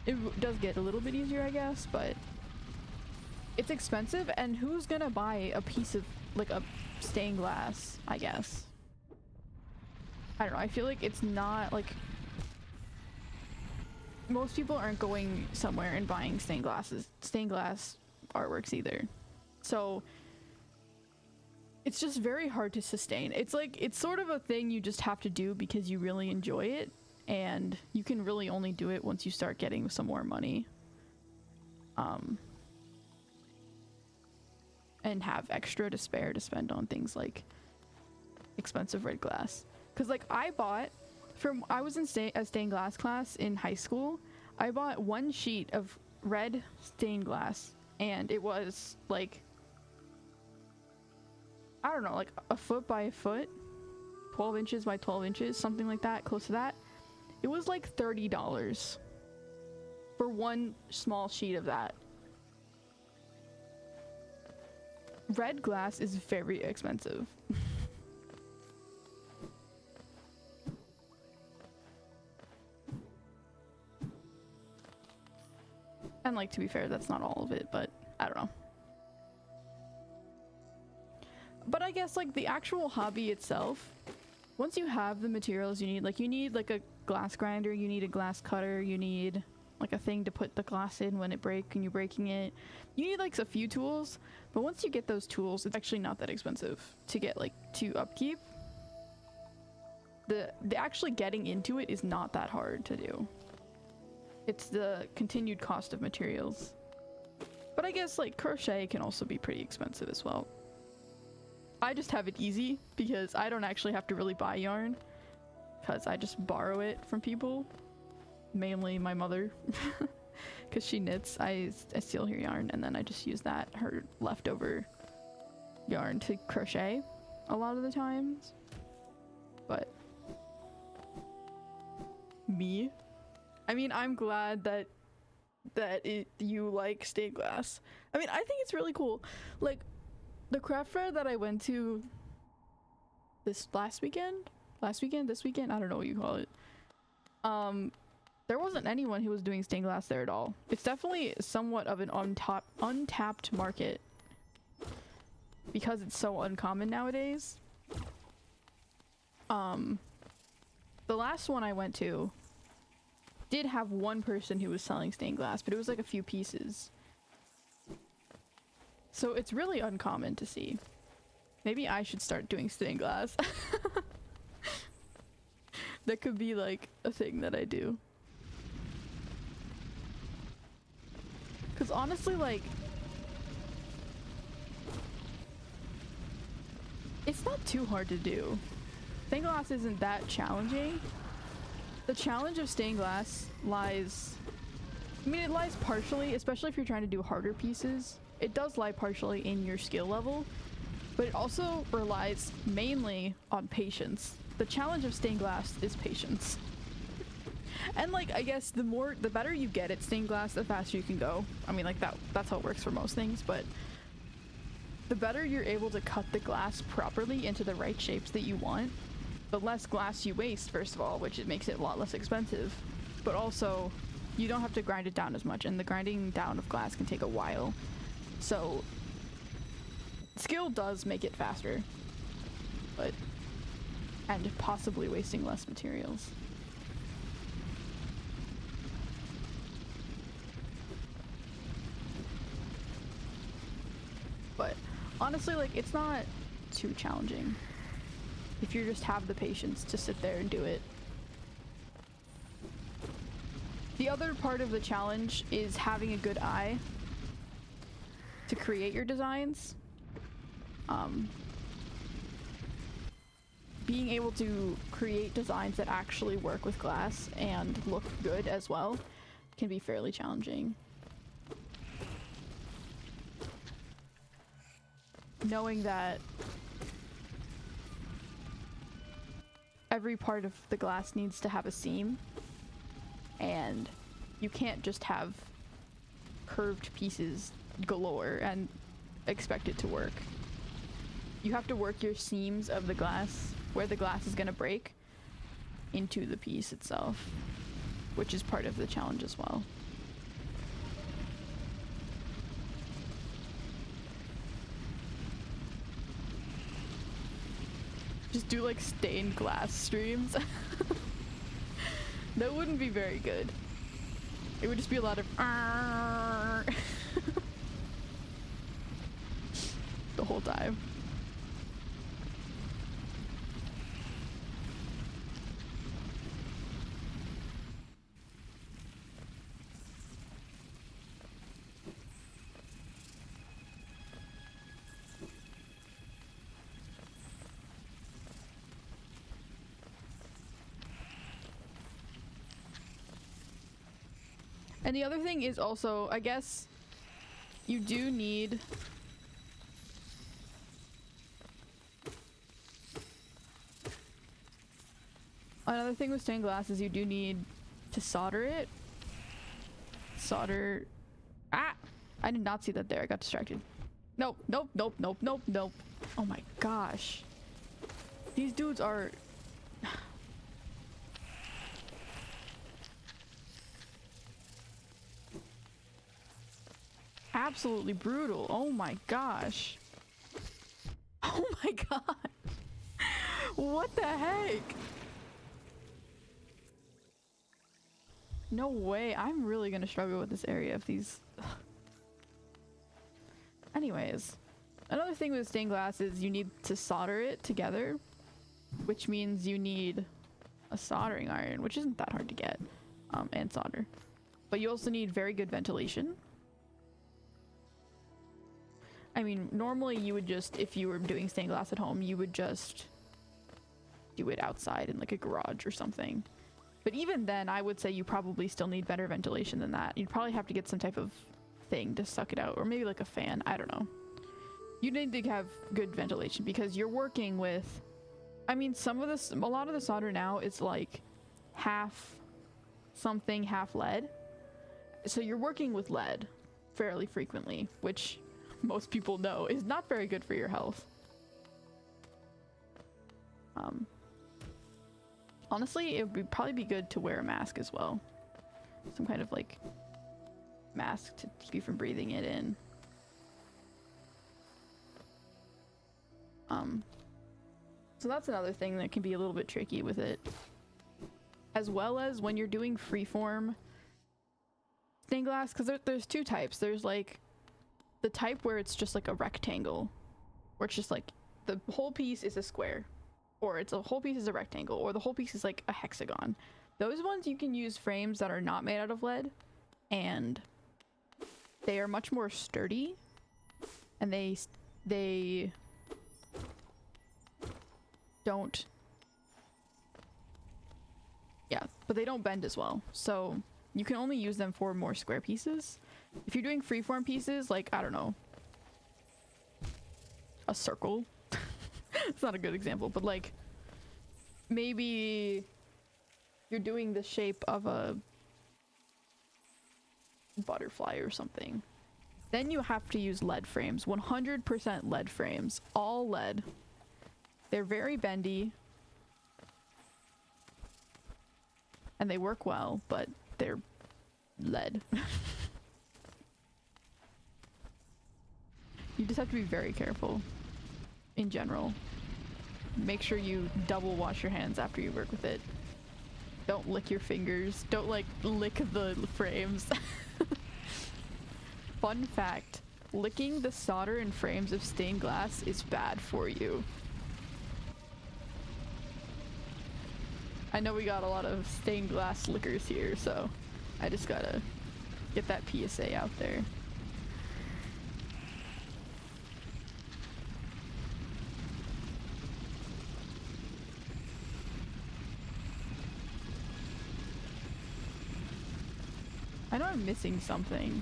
it does get a little bit easier, I guess, but it's expensive, and who's gonna buy a piece of like a stained glass, I guess? I don't know, I feel like it's not like most people aren't going somewhere and buying stained glass artworks either. So it's just very hard to sustain. It's like, it's sort of a thing you just have to do because you really enjoy it, and you can really only do it once you start getting some more money. And have extra to spare to spend on things like expensive red glass. Cause like I was in a stained glass class in high school. I bought one sheet of red stained glass, and it was like, I don't know, like a foot by a foot, 12 inches by 12 inches, something like that, close to that. It was like $30 for one small sheet of that. Red glass is very expensive. And like, to be fair, that's not all of it, but I don't know. But I guess like the actual hobby itself, once you have the materials you need like a glass grinder, you need a glass cutter, you need like a thing to put the glass in when you're breaking it. You need like a few tools, but once you get those tools, it's actually not that expensive to get like to upkeep. The actually getting into it is not that hard to do. It's the continued cost of materials. But I guess like crochet can also be pretty expensive as well. I just have it easy because I don't actually have to really buy yarn, because I just borrow it from people, mainly my mother, because she knits. I steal her yarn and then I just use her leftover yarn to crochet a lot of the times. But me, I mean, I'm glad that you like stained glass. I mean, I think it's really cool. Like the craft fair that I went to this weekend, I don't know what you call it. There wasn't anyone who was doing stained glass there at all. It's definitely somewhat of an untapped market because it's so uncommon nowadays. The last one I went to did have one person who was selling stained glass, but it was like a few pieces. So it's really uncommon to see. Maybe I should start doing stained glass. That could be like a thing that I do. Because honestly, like, it's not too hard to do. Stained glass isn't that challenging. The challenge of stained glass lies, I mean, it lies partially, especially if you're trying to do harder pieces. It does lie partially in your skill level, but it also relies mainly on patience. The challenge of stained glass is patience. And like, I guess the better you get at stained glass, the faster you can go. I mean, like that's how it works for most things, but the better you're able to cut the glass properly into the right shapes that you want, the less glass you waste, first of all, which it makes it a lot less expensive, but also you don't have to grind it down as much, and the grinding down of glass can take a while. So skill does make it faster, but and possibly wasting less materials. But honestly, like, it's not too challenging if you just have the patience to sit there and do it. The other part of the challenge is having a good eye to create your designs. Being able to create designs that actually work with glass and look good as well can be fairly challenging. Knowing that every part of the glass needs to have a seam, and you can't just have curved pieces galore and expect it to work. You have to work your seams of the glass, where the glass is going to break, into the piece itself, which is part of the challenge as well. Just do like stained glass streams. That wouldn't be very good. It would just be a lot of the whole time. And the other thing is also, I guess, you do need another thing with stained glass is you do need to solder it. Solder. Ah! I did not see that there. I got distracted. Nope, nope, nope, nope, nope, nope. Oh my gosh. These dudes are... absolutely brutal. Oh my gosh. Oh my god. What the heck? No way. I'm really gonna struggle with this area if these... Anyways. Another thing with stained glass is you need to solder it together, which means you need a soldering iron, which isn't that hard to get, and solder. But you also need very good ventilation. I mean, normally you would just, if you were doing stained glass at home, you would just do it outside in like a garage or something. But even then, I would say you probably still need better ventilation than that. You'd probably have to get some type of thing to suck it out, or maybe like a fan. I don't know. You need to have good ventilation because you're working with, I mean, some of this, a lot of the solder now is like half something, half lead. So you're working with lead fairly frequently, which most people know is not very good for your health. Honestly, it would probably be good to wear a mask as well. Some kind of like mask to keep you from breathing it in. So that's another thing that can be a little bit tricky with it. As well as when you're doing freeform stained glass, because there's two types. There's like the type where it's just like a rectangle, where it's just like the whole piece is a square, or it's a whole piece is a rectangle, or the whole piece is like a hexagon. Those ones you can use frames that are not made out of lead, and they are much more sturdy, and they don't, yeah, but they don't bend as well. So you can only use them for more square pieces. If you're doing freeform pieces, like, I don't know, a circle. It's not a good example, but like maybe you're doing the shape of a butterfly or something. Then you have to use lead frames, 100% lead frames, all lead. They're very bendy and they work well, but they're lead. You just have to be very careful in general. Make sure you double wash your hands after you work with it. Don't lick your fingers. Don't like lick the frames. Fun fact, licking the solder and frames of stained glass is bad for you. I know we got a lot of stained glass lickers here, so I just gotta get that PSA out there. I know I'm missing something.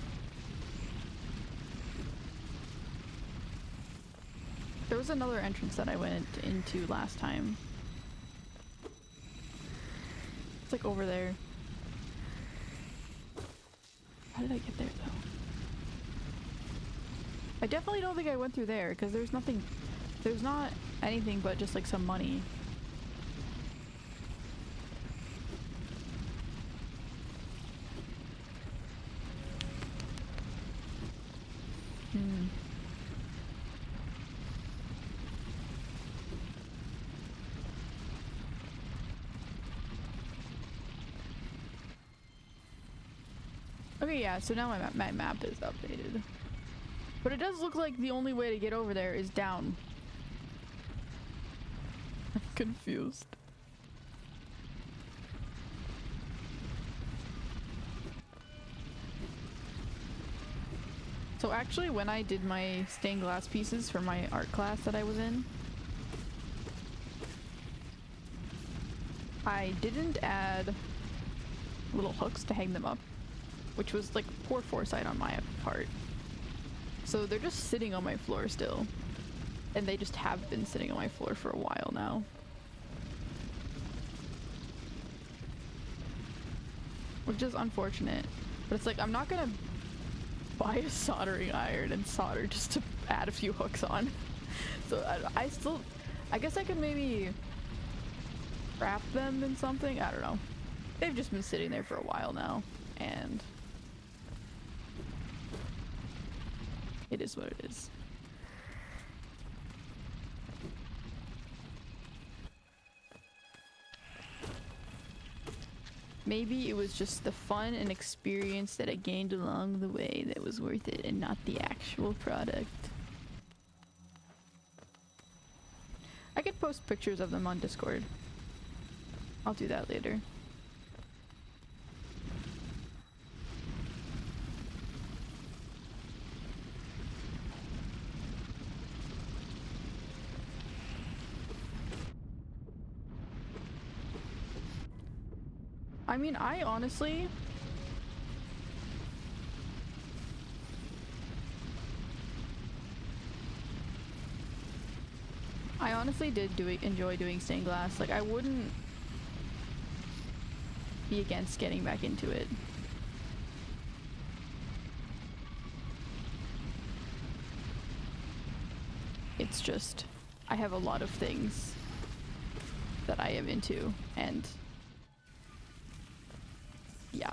There was another entrance that I went into last time. It's like over there. How did I get there though? I definitely don't think I went through there because there's nothing, there's not anything but just like some money. Okay, yeah, so now my map is updated. But it does look like the only way to get over there is down. I'm confused. So actually, when I did my stained glass pieces for my art class that I was in, I didn't add little hooks to hang them up, which was like poor foresight on my part. So they're just sitting on my floor still, and they just have been sitting on my floor for a while now. Which is unfortunate, but it's like I'm not gonna buy a soldering iron and solder just to add a few hooks on. So I guess I could maybe wrap them in something. I don't know. They've just been sitting there for a while now, and it is what it is. maybe it was just the fun and experience that I gained along the way that was worth it and not the actual product. I could post pictures of them on Discord. I'll do that later. I mean, I honestly did enjoy doing stained glass. Like, I wouldn't be against getting back into it. It's just, I have a lot of things that I am into, and yeah.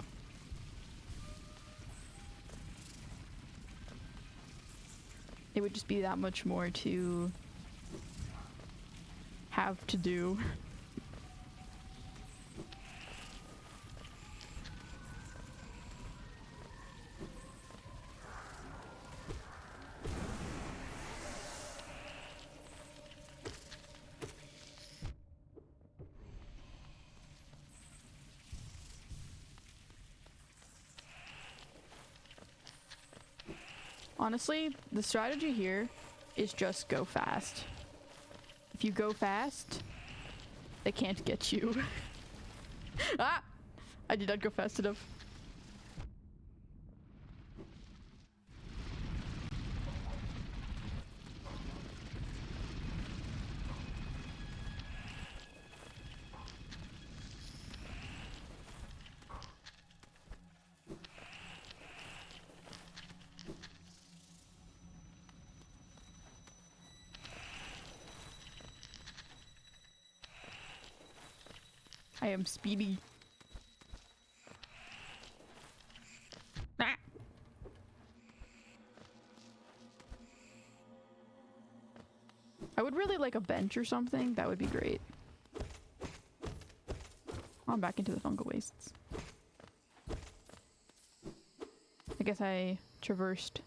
It would just be that much more to have to do. Honestly, the strategy here is just go fast. If you go fast, they can't get you. Ah! I did not go fast enough. I am speedy. Ah. I would really like a bench or something. That would be great. Oh, I'm back into the fungal wastes. I guess I traversed.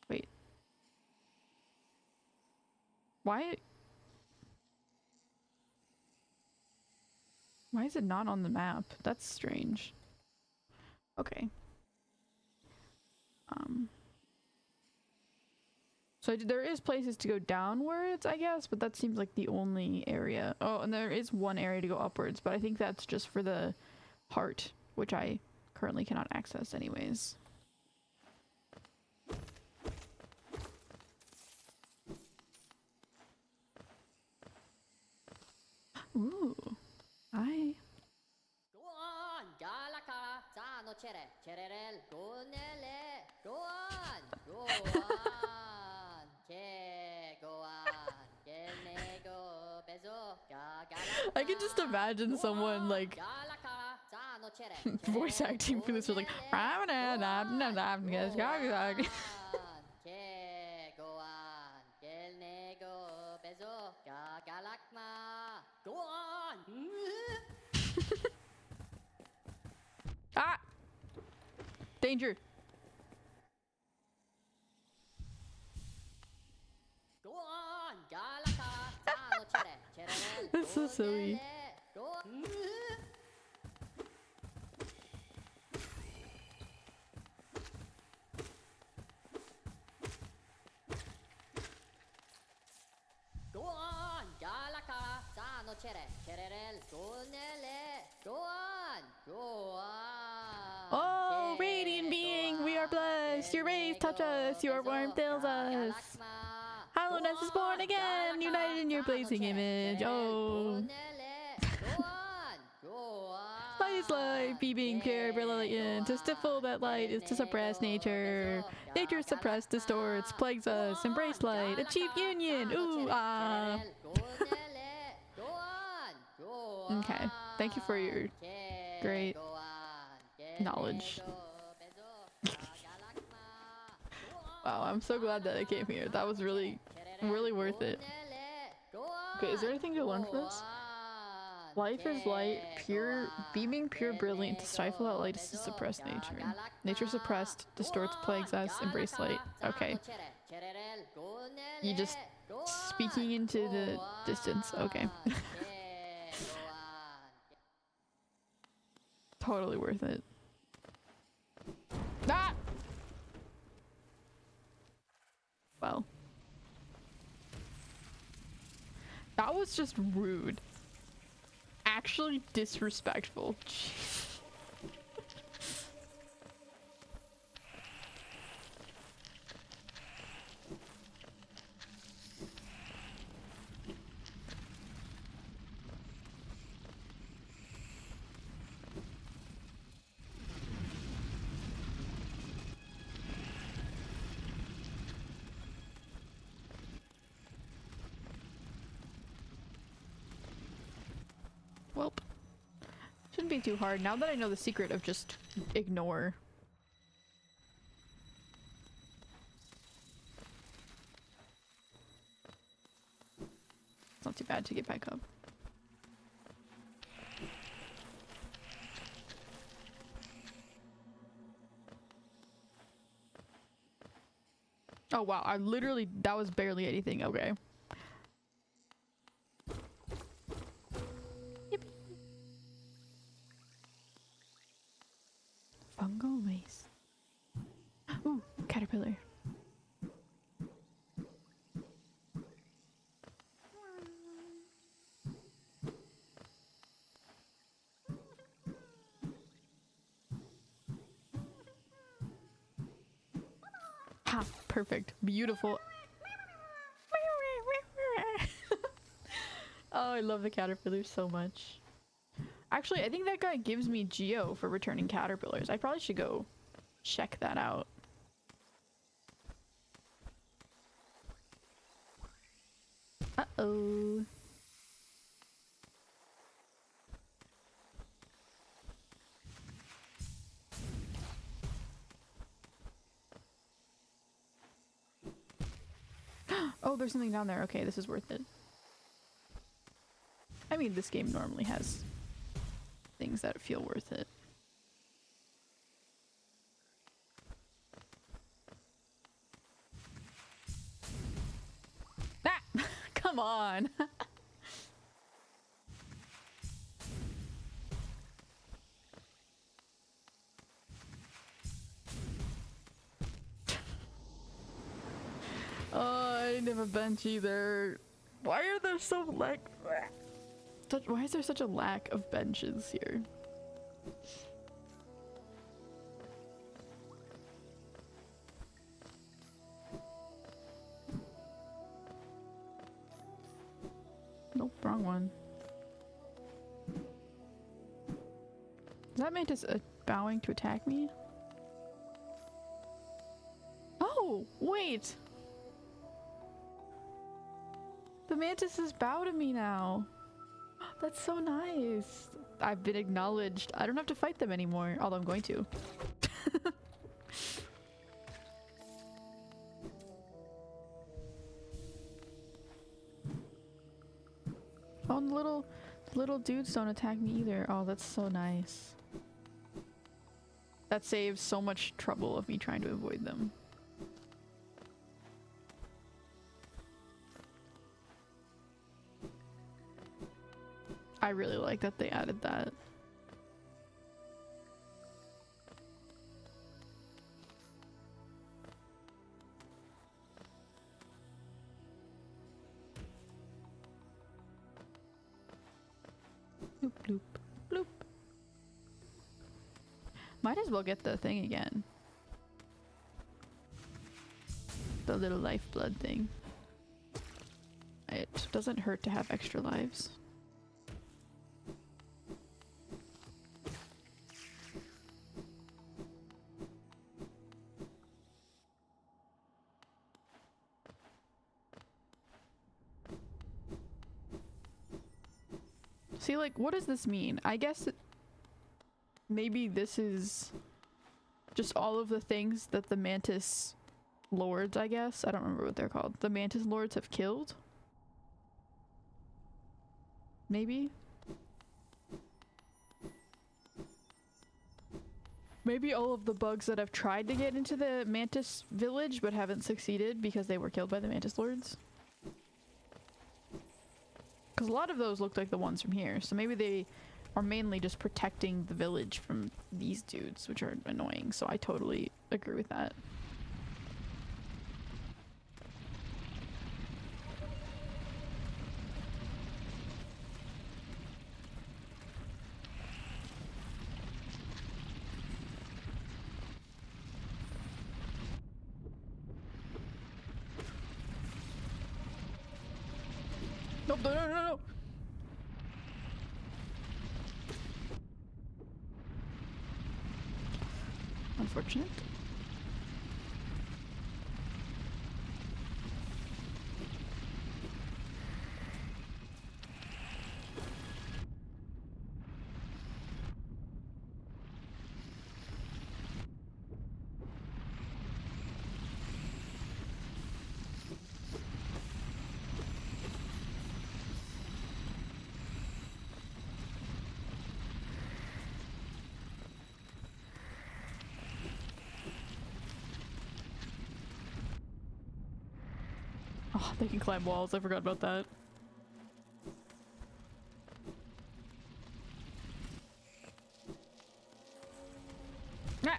Wait. Why? Why is it not on the map? That's strange. Okay. So there is places to go downwards, I guess, but that seems like the only area. Oh, and there is one area to go upwards, but I think that's just for the heart, which I currently cannot access anyways. Ooh. Hi.
Go on, Galaka, Zano Chere, Cherel, Gonele, go on, Che, go on, Gelnego, Bezo, Galaka.
I can just imagine someone like voice acting for this was like
Go on!
Ah! Danger!
Go on! Galaka! Tano chere!
That's so silly.
Go on! Go on! Galaka! Tano cherel! Gonele! Go on! Go on!
Oh, radiant being, we are blessed. Your rays touch us. Your warmth fills us. Hollowness is born again, united in your blazing image. Oh. Light is light, be being pure, brilliant. To stifle that light is to suppress nature. Nature suppressed, distorts, plagues us. Embrace light, achieve union. Ooh, ah. Okay, thank you for your great knowledge. Wow, I'm so glad that I came here. That was really worth it. Okay, is there anything to learn from this? Life is light, pure, beaming pure brilliant to stifle out light is to suppress nature. Nature suppressed, distorts, plagues us, embrace light. Okay. You just speaking into the distance. Okay. Totally worth it. Ah! Well. That was just rude. Actually disrespectful. Jeez. Welp. Shouldn't be too hard now that I know the secret of just ignore. It's not too bad to get back up. Oh wow, I literally, that was barely anything. Okay. Fungal waste. Ooh, caterpillar. Ha, perfect. Beautiful. Oh, I love the caterpillars so much. Actually, I think that guy gives me Geo for returning caterpillars. I probably should go check that out. Uh-oh. Oh, there's something down there. Okay, this is worth it. I mean, this game normally has things that feel worth it. Ah! Come on! Oh, I didn't have a bench either. Why are there so why is there such a lack of benches here? Nope, wrong one. Is that Mantis bowing to attack me? Oh, wait! The Mantises bow to me now. That's so nice. I've been acknowledged. I don't have to fight them anymore, although I'm going to. Oh, and the little dudes don't attack me either. Oh, that's so nice. That saves so much trouble of me trying to avoid them. I really like that they added that. Bloop, bloop, bloop. Might as well get the thing again. The little lifeblood thing. It doesn't hurt to have extra lives. See, like, what does this mean? I guess maybe this is just all of the things that the Mantis lords, I guess. I don't remember what they're called. The Mantis lords have killed? Maybe? maybe all of the bugs that have tried to get into the Mantis village but haven't succeeded because they were killed by the Mantis Lords. Because a lot of those looked like the ones from here, so maybe they are mainly just protecting the village from these dudes, which are annoying, so I totally agree with that. Nope, no, no, no, no! Unfortunate. Oh, they can climb walls. I forgot about that. Ah!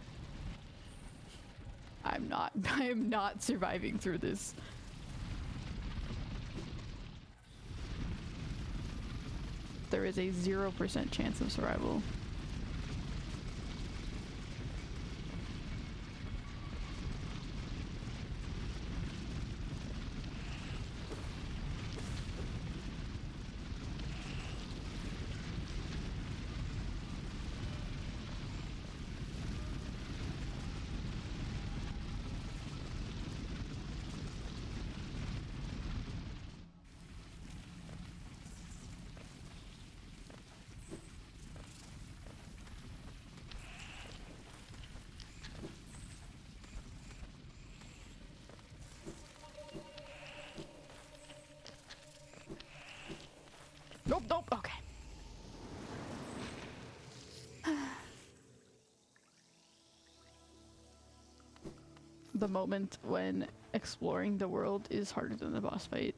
I am not surviving through this. There is a 0% chance of survival. Nope, nope, okay. The moment when exploring the world is harder than the boss fight.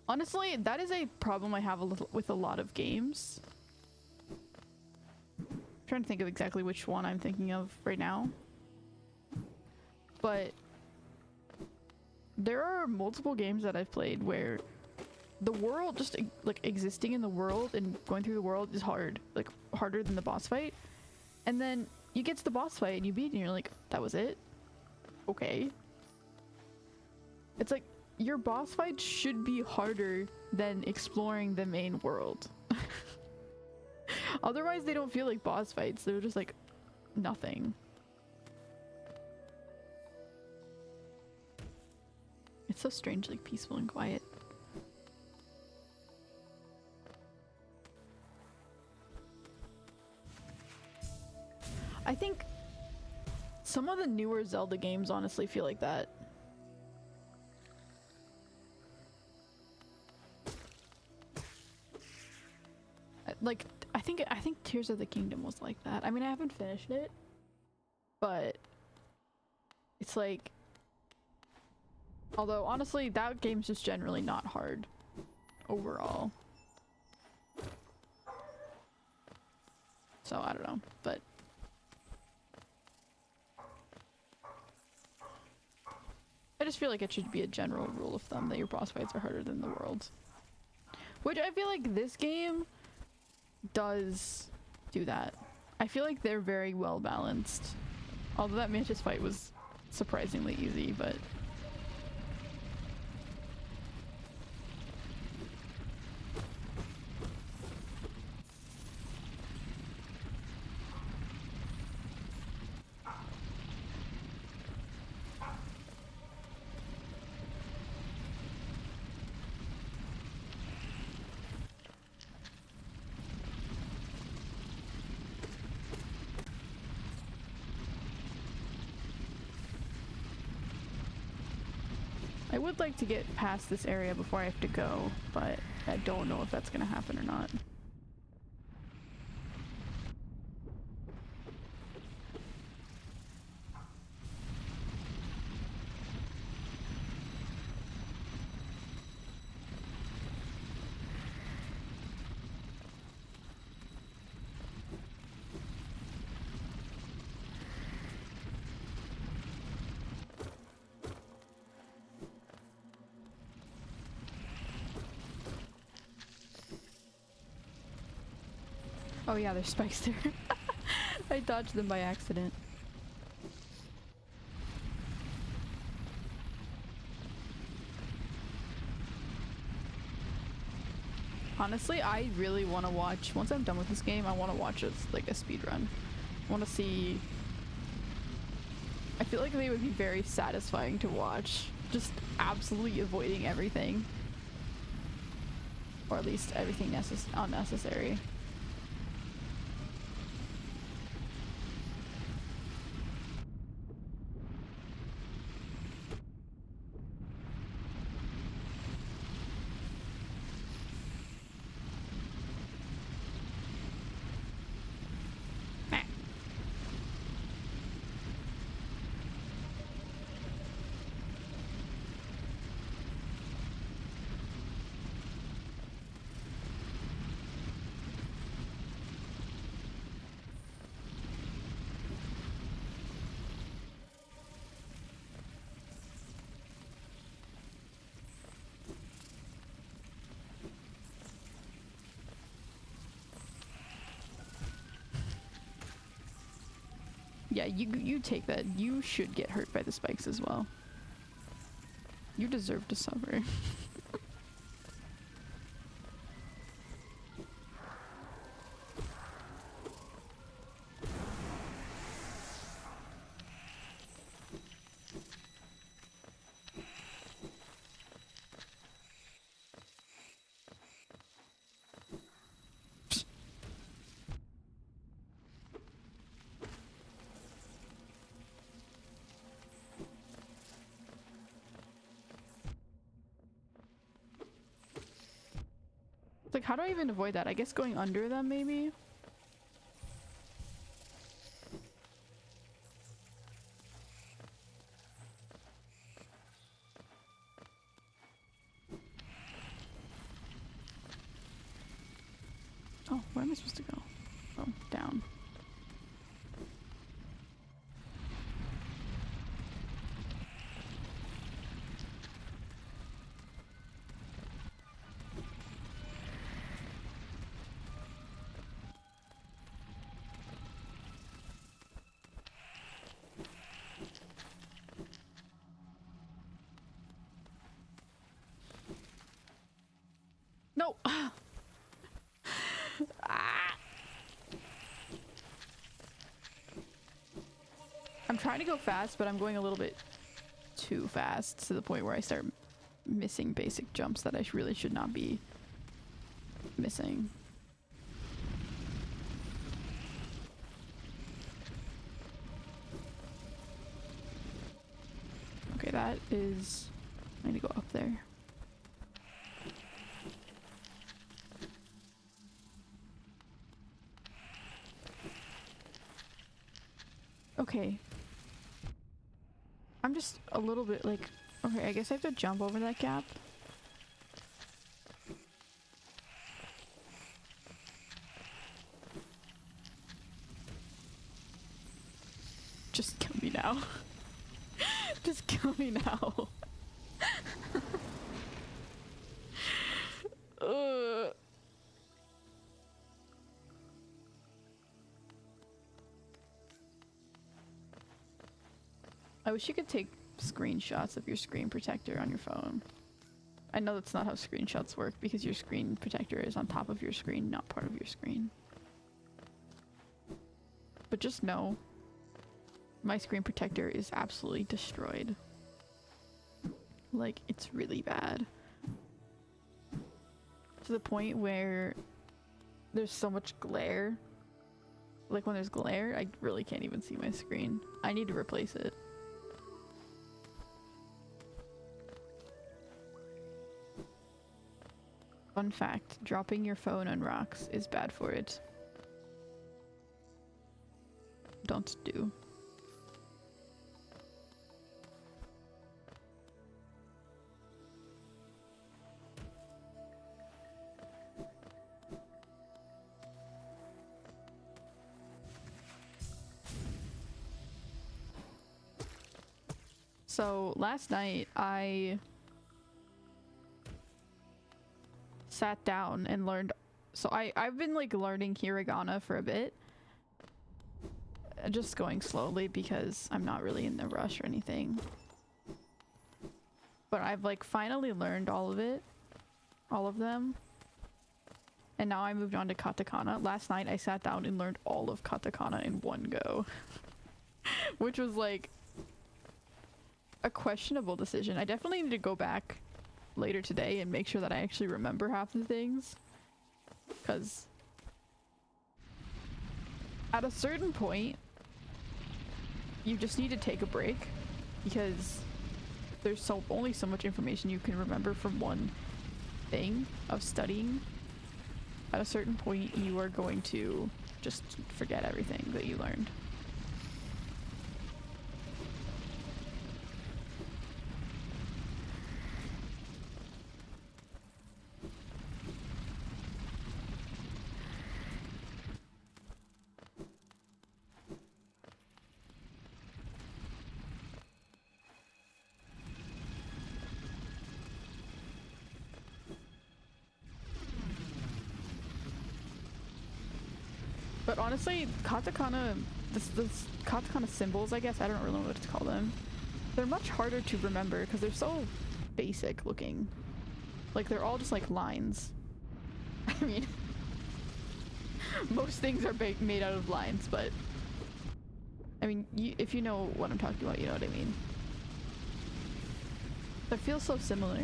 Honestly, that is a problem I have with a lot of games. I'm trying to think of exactly which one I'm thinking of right now. But there are multiple games that I've played where the world, just like existing in the world and going through the world is hard, like harder than the boss fight. And then you get to the boss fight and you beat it and you're like, that was it? Okay. It's like your boss fight should be harder than exploring the main world. Otherwise they don't feel like boss fights, they're just like nothing. It's so strangely peaceful and quiet. I think some of the newer Zelda games honestly feel like that. Like, I think Tears of the Kingdom was like that. I mean, I haven't finished it, but it's like, although honestly, that game's just generally not hard overall. So I don't know, but I just feel like it should be a general rule of thumb that your boss fights are harder than the world. Which I feel like this game does do that. I feel like they're very well balanced. Although that Mantis fight was surprisingly easy, but I would like to get past this area before I have to go, but I don't know if that's gonna happen or not. Oh yeah, there's spikes there. I dodged them by accident. Honestly, I really want to watch, once I'm done with this game, I want to watch like a speed run. I want to see. I feel like they would be very satisfying to watch. Just absolutely avoiding everything. Or at least everything unnecessary. Yeah, you take that. You should get hurt by the spikes as well. You deserve to suffer. It's like, how do I even avoid that? I guess going under them, maybe? Oh, where am I supposed to go? Oh, down. No! Ah! I'm trying to go fast, but I'm going a little bit too fast to the point where I start missing basic jumps that I really should not be missing. Okay, that is... I need to go up there. Okay. I'm just a little bit like... Okay, I guess I have to jump over that gap. Just kill me now. Just kill me now. I wish you could take screenshots of your screen protector on your phone. I know that's not how screenshots work because your screen protector is on top of your screen, not part of your screen. But just know, my screen protector is absolutely destroyed. Like, it's really bad. To the point where there's so much glare. Like, when there's glare, I really can't even see my screen. I need to replace it. Fun fact, dropping your phone on rocks is bad for it. Don't do. So last night I sat down and learned So I've been like learning hiragana for a bit. Just going slowly because I'm not really in the rush or anything. But I've like finally learned all of it. All of them. And now I moved on to katakana. Last night I sat down and learned all of katakana in one go. Which was like a questionable decision. I definitely need to go back later today and make sure that I actually remember half the things. Because at a certain point, you just need to take a break because there's only so much information you can remember from one thing of studying. At a certain point, you are going to just forget everything that you learned. But honestly, katakana, this katakana symbols, I guess, I don't really know what to call them. They're much harder to remember because they're so basic looking. Like, they're all just like lines. I mean, most things are made out of lines, but I mean, if you know what I'm talking about, you know what I mean. They feel so similar.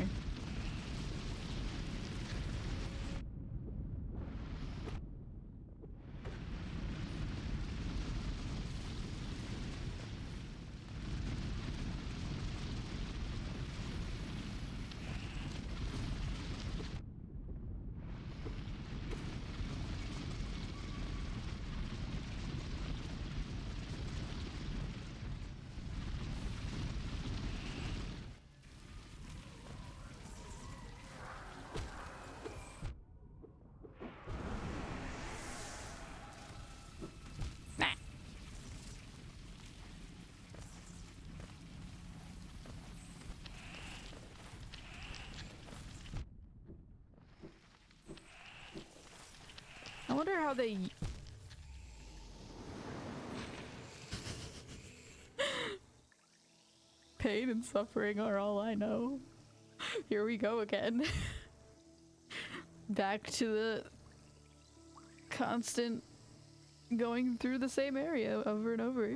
I wonder how they... Pain and suffering are all I know. Here we go again. Back to the constant going through the same area over and over.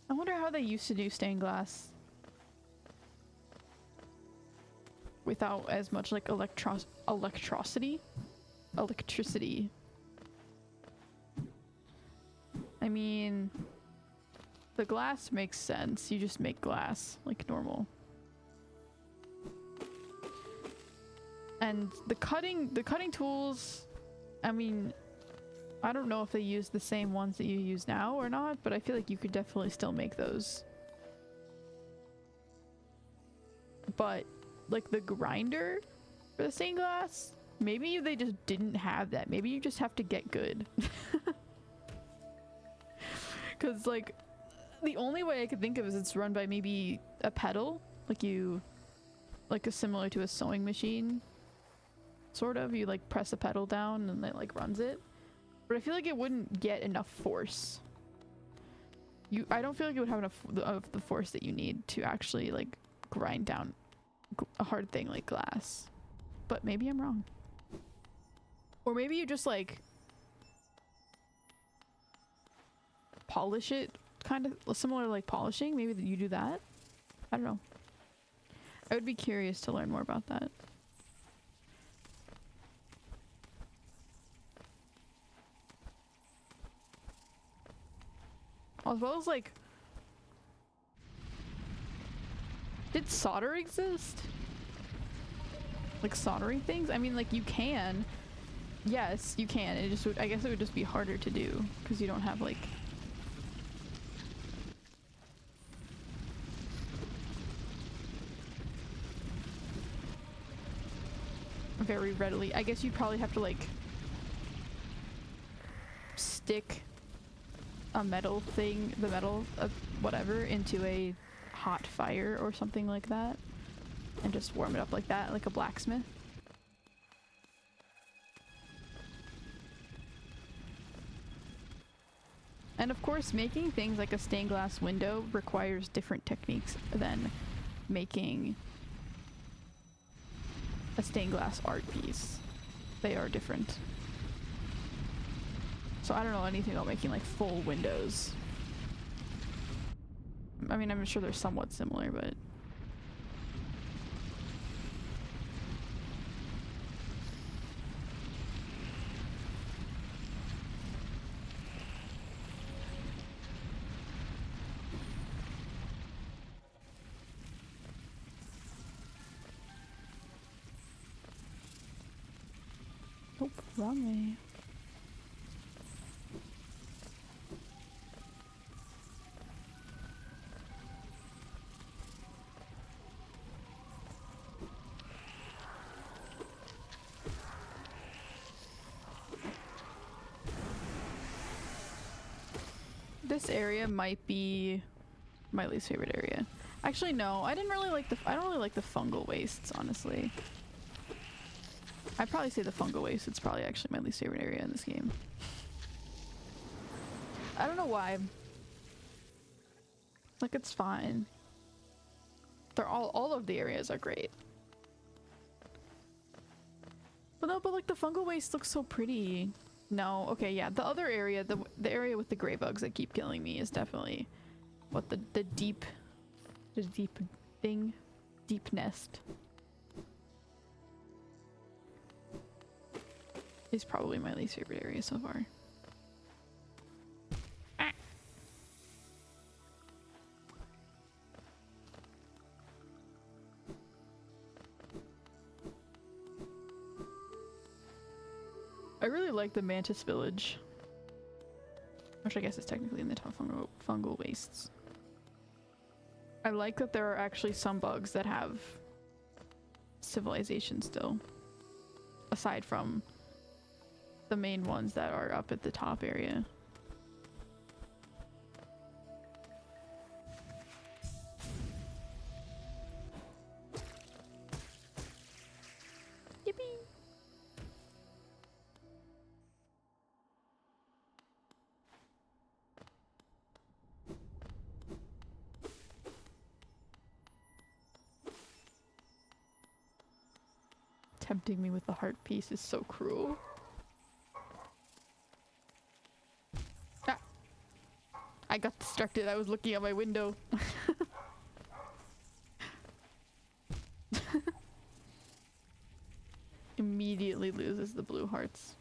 I wonder how they used to do stained glass without as much like electricity. I mean, the glass makes sense. You just make glass like normal. And the cutting tools, I mean, I don't know if they use the same ones that you use now or not, but I feel like you could definitely still make those. But like the grinder for the stained glass, maybe they just didn't have that. Maybe you just have to get good. Because like the only way I could think of is it's run by maybe a pedal, like a similar to a sewing machine. Sort of, you like press a pedal down and it like runs it. But I feel like it wouldn't get enough force. I don't feel like it would have enough of the force that you need to actually like grind down a hard thing like glass. But maybe I'm wrong. Or maybe you just like polish it, kind of similar like polishing. Maybe you do that. I don't know. I would be curious to learn more about that. As well as like, did solder exist? Like soldering things? I mean, like you can. Yes, you can. It just would, I guess it would just be harder to do because you don't have like very readily. I guess you'd probably have to like stick a metal thing, the metal of whatever, into a hot fire or something like that and just warm it up like that, like a blacksmith. And of course, making things like a stained glass window requires different techniques than making a stained glass art piece. They are different. So I don't know anything about making like full windows. I mean, I'm sure they're somewhat similar, but... Nope, wrong way. This area might be my least favorite area. Actually, no, I don't really like the fungal wastes, honestly. I'd probably say the fungal waste. It's probably actually my least favorite area in this game. I don't know why. Like, it's fine. They're all of the areas are great. But no, but like the fungal waste looks so pretty. No, okay, yeah. The other area, the area with the gray bugs that keep killing me is definitely what the deep thing, deep nest is probably my least favorite area so far. Ah. I really like the Mantis village, which I guess is technically in the top fungal wastes. I like that there are actually some bugs that have civilization still, aside from the main ones that are up at the top area. Yippee! Tempting me with the heart piece is so cruel. Ah! I got distracted. I was looking out my window. Immediately loses the blue hearts.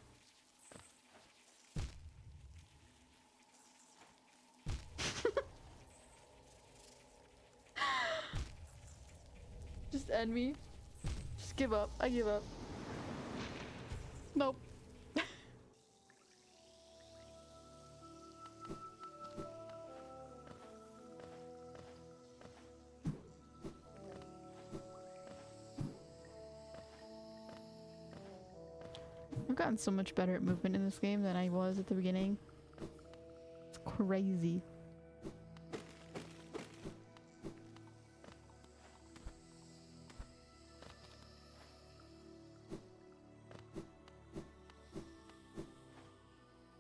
Just end me. Just give up. I give up. Nope. I've gotten so much better at movement in this game than I was at the beginning. It's crazy.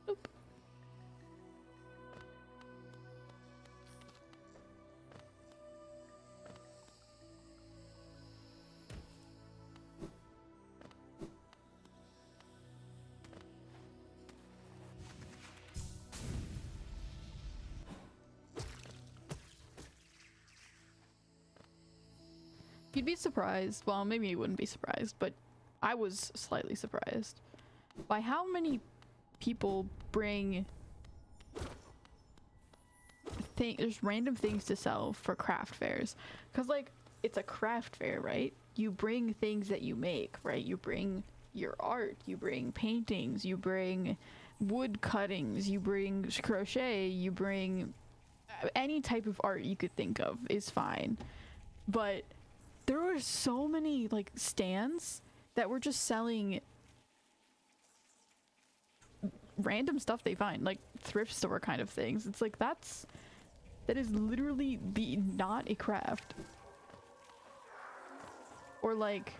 Nope. You'd be surprised. Well, maybe you wouldn't be surprised, but I was slightly surprised by how many people bring there's random things to sell for craft fairs. Because, like, it's a craft fair, right? You bring things that you make, right? You bring your art, you bring paintings, you bring wood cuttings, you bring crochet, you bring any type of art you could think of is fine. But there were so many like stands that were just selling random stuff they find, like thrift store kind of things. It's like that is literally not a craft. Or like,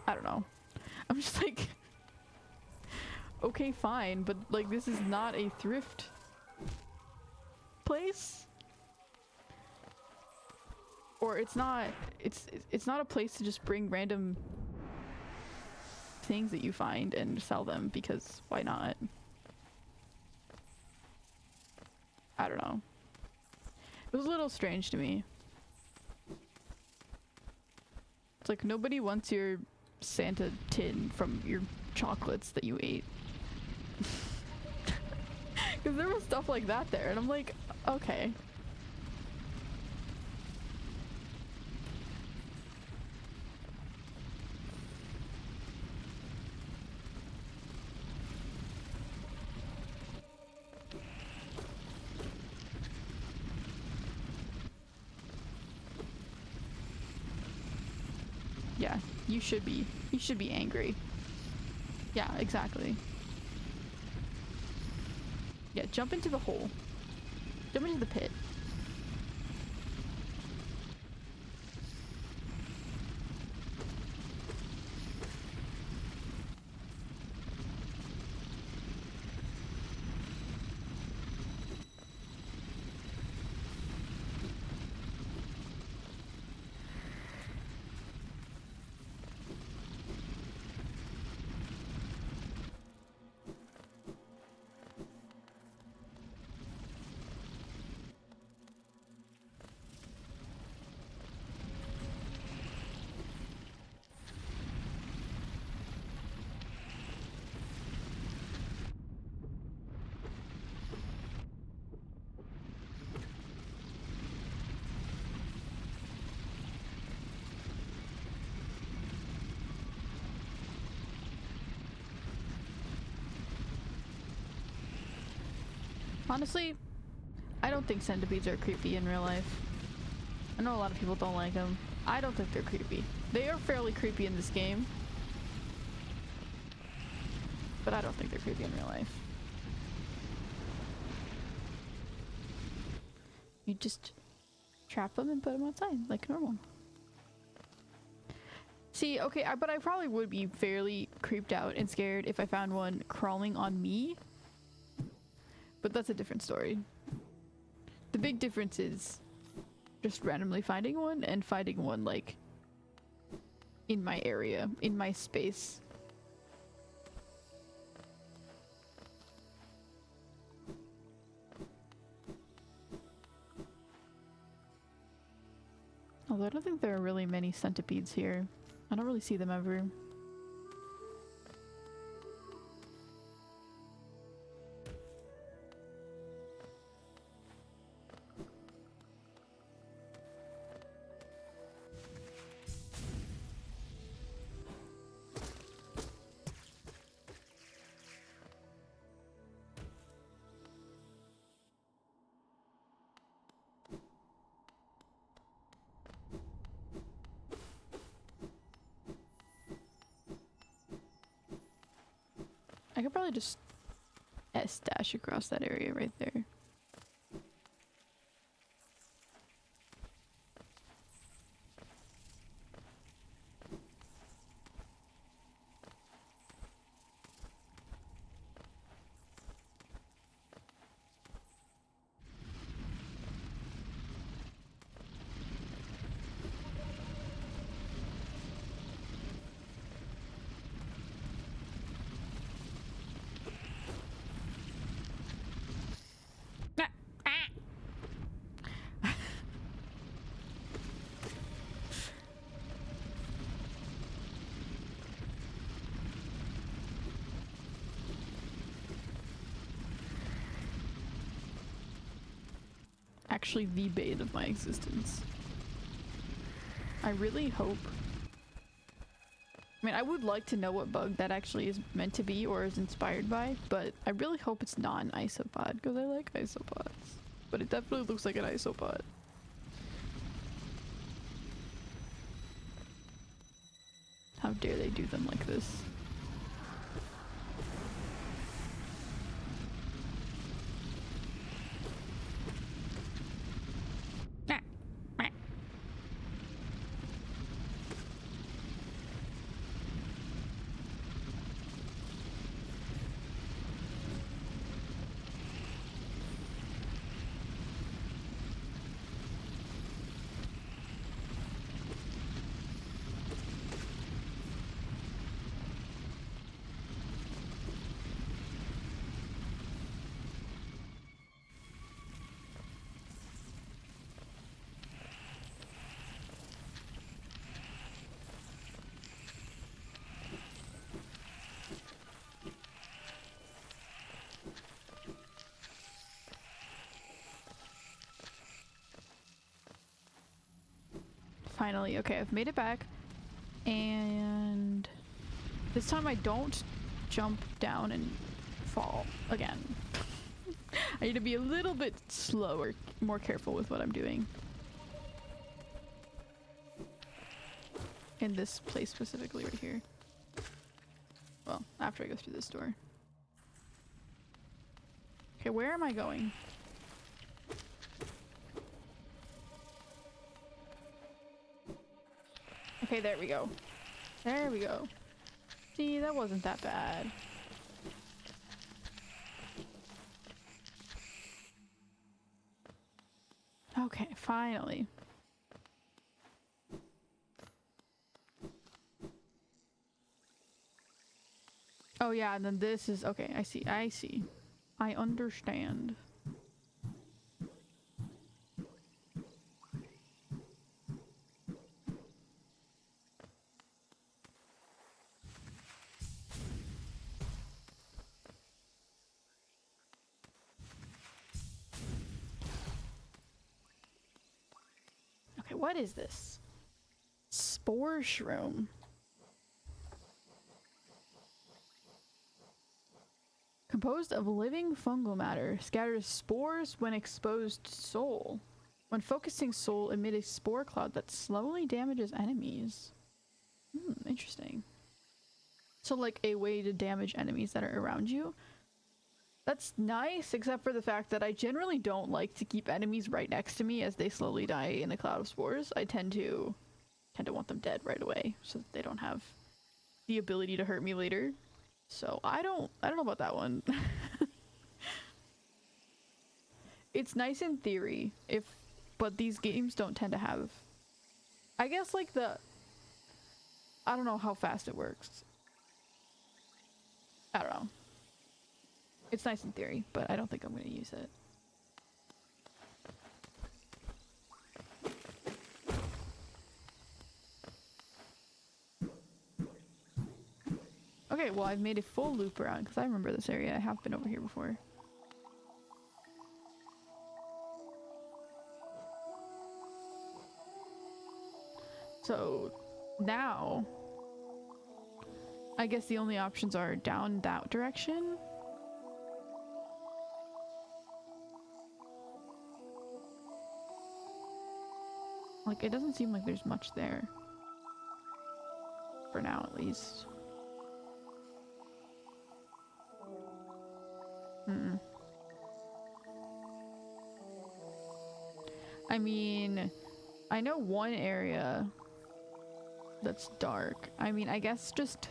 I don't know. I'm just like, okay, fine, but like this is not a thrift place. Or it's not a place to just bring random things that you find and sell them, because why not? I don't know. It was a little strange to me. It's like nobody wants your Santa tin from your chocolates that you ate. Because there was stuff like that there, and I'm like, okay. Yeah, you should be angry. Yeah, exactly. Yeah, jump into the hole. Jump into the pit. Honestly, I don't think centipedes are creepy in real life. I know a lot of people don't like them. I don't think they're creepy. They are fairly creepy in this game, but I don't think they're creepy in real life. You just trap them and put them outside like normal. See, okay, but I probably would be fairly creeped out and scared if I found one crawling on me. But that's a different story. The big difference is just randomly finding one and finding one like in my area, in my space. Although I don't think there are really many centipedes here. I don't really see them ever. I could probably just S-dash across that area right there. Actually the bane of my existence. I really hope. I mean, I would like to know what bug that actually is meant to be or is inspired by, but I really hope it's not an isopod, because I like isopods. But it definitely looks like an isopod. How dare they do them like this? Finally. Okay, I've made it back. And this time I don't jump down and fall again. I need to be a little bit slower, more careful with what I'm doing. In this place specifically right here. Well, after I go through this door. Okay, where am I going? Okay, there we go. There we go. See, that wasn't that bad. Okay, finally. Oh yeah, and then this is okay, I see. I understand. Okay, what is this? Spore shroom. Composed of living fungal matter, scatters spores when exposed to soul. When focusing soul, emit a spore cloud that slowly damages enemies. Interesting. So like a way to damage enemies that are around you. That's nice, except for the fact that I generally don't like to keep enemies right next to me as they slowly die in a cloud of spores. I tend to want them dead right away so that they don't have the ability to hurt me later. So I don't know about that one. It's nice in theory, but these games don't tend to have, I guess, like I don't know how fast it works. I don't know. It's nice in theory, but I don't think I'm going to use it. Okay, well, I've made a full loop around because I remember this area. I have been over here before. So now, I guess the only options are down that direction. Like, it doesn't seem like there's much there. For now, at least. I mean, I know one area that's dark. I mean, I guess just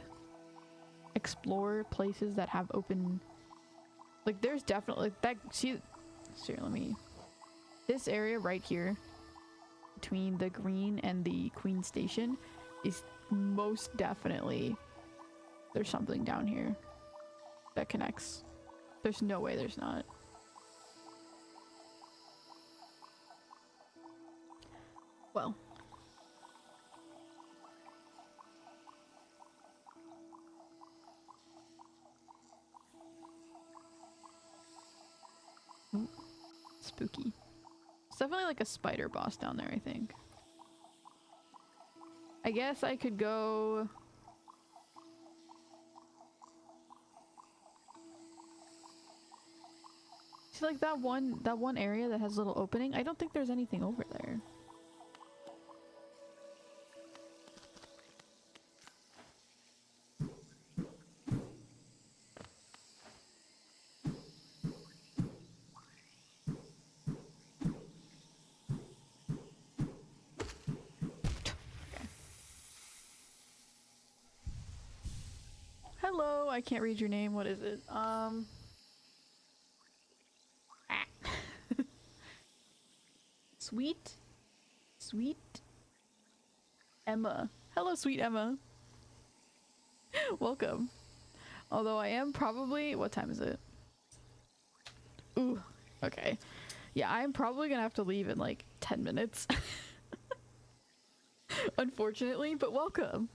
explore places that have open, like there's definitely like that. See, let me, this area right here between the green and the Queen Station is most definitely, there's something down here that connects. There's no way there's not. Well, ooh, spooky. It's definitely like a spider boss down there, I think. I guess I could go. See, like that one area that has a little opening. I don't think there's anything over there. Hello, I can't read your name. What is it? Sweet Emma. Hello, sweet Emma. Welcome. Although I am probably, what time is it? Ooh, okay. Yeah, I'm probably gonna have to leave in like 10 minutes. Unfortunately, but welcome.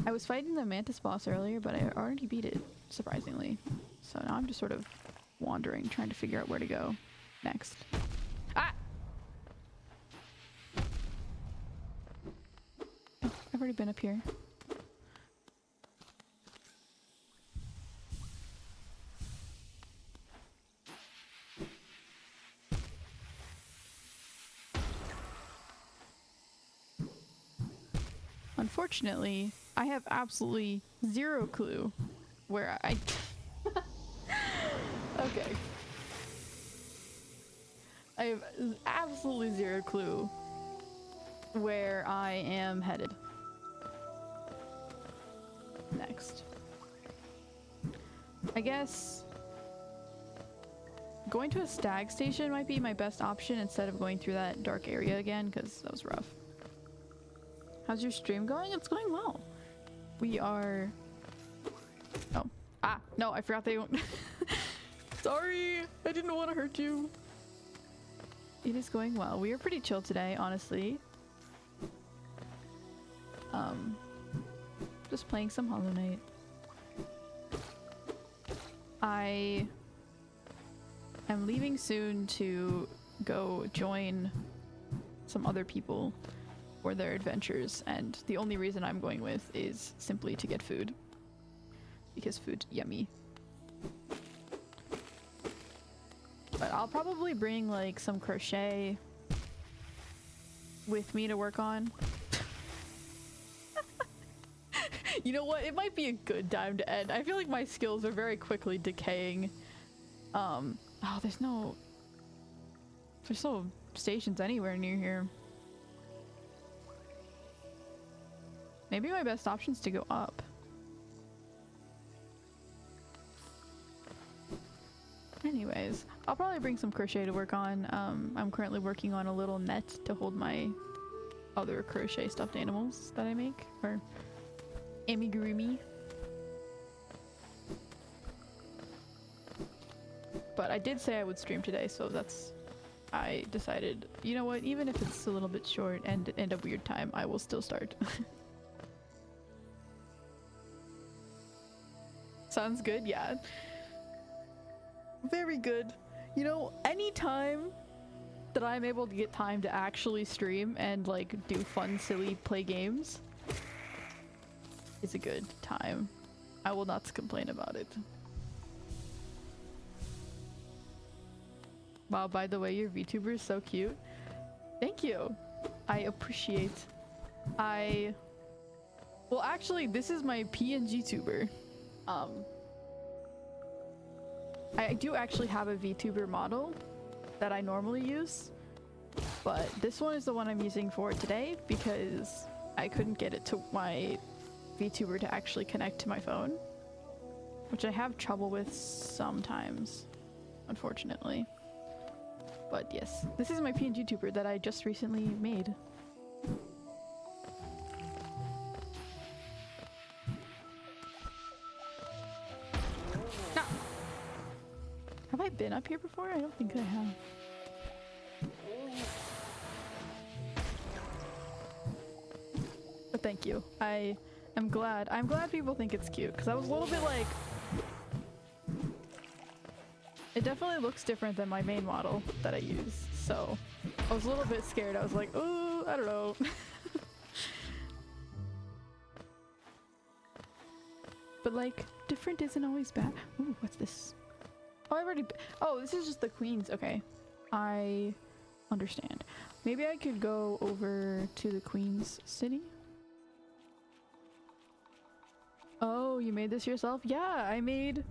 I was fighting the Mantis boss earlier, but I already beat it, surprisingly. So now I'm just sort of wandering, trying to figure out where to go next. Ah! already been up here. Unfortunately, I have absolutely zero clue where I... Okay. I have absolutely zero clue where I am headed next. I guess going to a stag station might be my best option instead of going through that dark area again, because that was rough. How's your stream going? It's going well. We are... Oh. Ah, no, I forgot they won't... Sorry, I didn't want to hurt you. It is going well. We are pretty chill today, honestly. Just playing some Hollow Knight. I am leaving soon to go join some other people for their adventures, and the only reason I'm going with is simply to get food. Because food's yummy. But I'll probably bring like some crochet with me to work on. You know what? It might be a good time to end. I feel like my skills are very quickly decaying. Oh, there's no stations anywhere near here. Maybe my best option is to go up. Anyways, I'll probably bring some crochet to work on. I'm currently working on a little net to hold my other crochet stuffed animals that I make, or amigurumi. But I did say I would stream today, so I decided, you know what, even if it's a little bit short and a weird time, I will still start. Sounds good, yeah. Very good. You know, anytime that I'm able to get time to actually stream and like do fun, silly play games is a good time. I will not complain about it. Wow, by the way, your VTuber is so cute. Thank you. I appreciate. Well, actually, this is my PNG tuber. I do actually have a VTuber model that I normally use, but this one is the one I'm using for today because I couldn't get it to my VTuber to actually connect to my phone, which I have trouble with sometimes, unfortunately. But yes, this is my PNG tuber that I just recently made. No! Have I been up here before? I don't think I have. But thank you. I'm glad people think it's cute, because I was a little bit like... It definitely looks different than my main model that I use, so I was a little bit scared. I was like, ooh, I don't know. But like, different isn't always bad. Ooh, what's this? Oh, oh, this is just the queens. Okay, I understand. Maybe I could go over to the queen's city. Oh, you made this yourself? Yeah, I made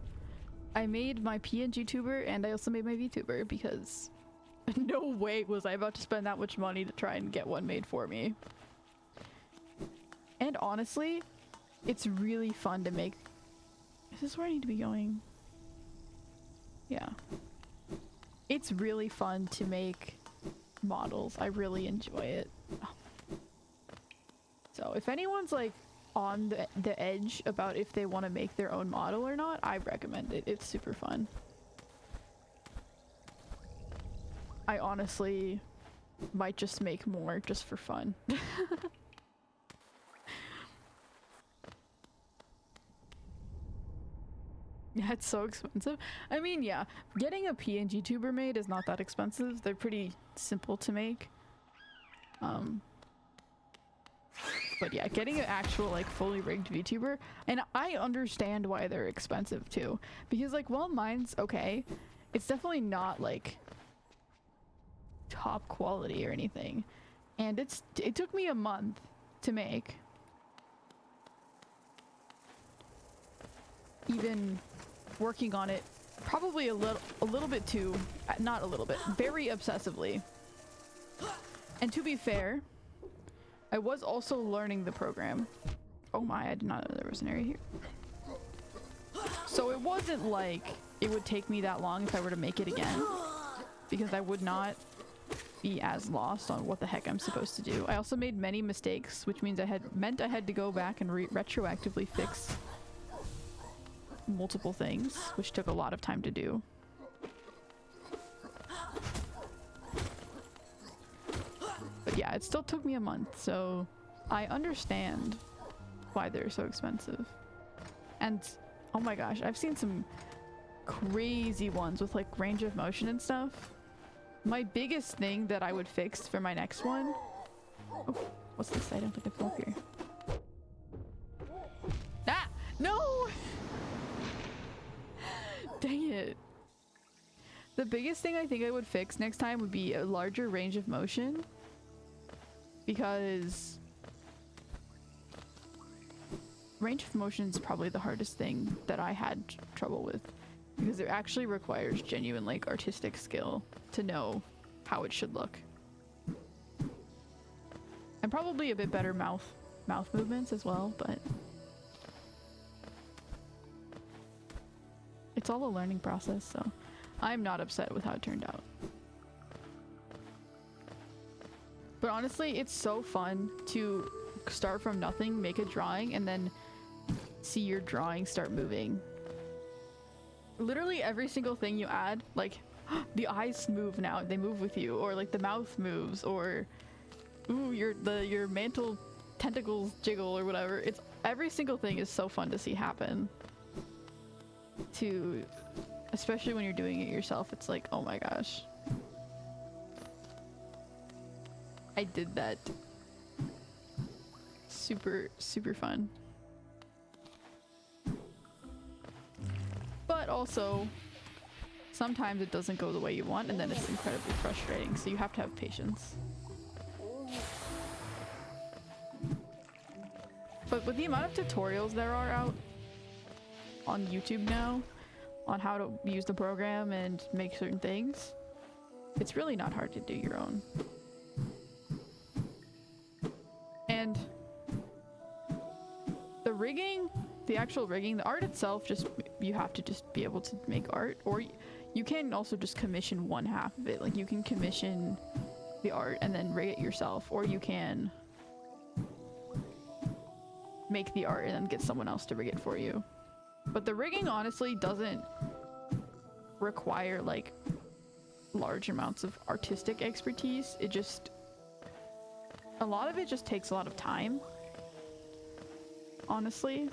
my PNG tuber and I also made my VTuber because no way was I about to spend that much money to try and get one made for me. And honestly, it's really fun to make. Is this where I need to be going? Yeah. It's really fun to make models. I really enjoy it. So if anyone's like on the edge about if they want to make their own model or not, I recommend it. It's super fun. I honestly might just make more just for fun. Yeah, it's so expensive. I mean, yeah, getting a PNG tuber made is not that expensive. They're pretty simple to make. But yeah, getting an actual like fully rigged VTuber, and I understand why they're expensive too, because like while mine's okay, it's definitely not like top quality or anything, and it took me a month to make. Even working on it probably a little bit too, not a little bit, very obsessively. And to be fair, I was also learning the program. Oh my, I did not know there was an area here. So it wasn't like it would take me that long if I were to make it again, because I would not be as lost on what the heck I'm supposed to do. I also made many mistakes, which means I had to go back and retroactively fix multiple things, which took a lot of time to do. But yeah, it still took me a month, so I understand why they're so expensive. And oh my gosh, I've seen some crazy ones with like range of motion and stuff. My biggest thing that I would fix for my next one... Oh, what's this? I don't think I can come up here. Ah! No! Dang it. The biggest thing I think I would fix next time would be a larger range of motion. Because range of motion is probably the hardest thing that I had trouble with. Because it actually requires genuine like artistic skill to know how it should look. And probably a bit better mouth movements as well, but it's all a learning process, so I'm not upset with how it turned out. But honestly, it's so fun to start from nothing, make a drawing, and then see your drawing start moving. Literally every single thing you add, like the eyes move now, they move with you, or like the mouth moves, or ooh, your mantle tentacles jiggle or whatever. It's every single thing is so fun to see happen. Especially when you're doing it yourself, it's like, oh my gosh. I did that. Super, super fun. But also, sometimes it doesn't go the way you want, and then it's incredibly frustrating, so you have to have patience. But with the amount of tutorials there are out on YouTube now, on how to use the program and make certain things, it's really not hard to do your own. And the rigging, the actual rigging, the art itself, just you have to just be able to make art, or you can also just commission one half of it. Like you can commission the art and then rig it yourself, or you can make the art and then get someone else to rig it for you. But the rigging honestly doesn't require like large amounts of artistic expertise. A lot of it just takes a lot of time, honestly.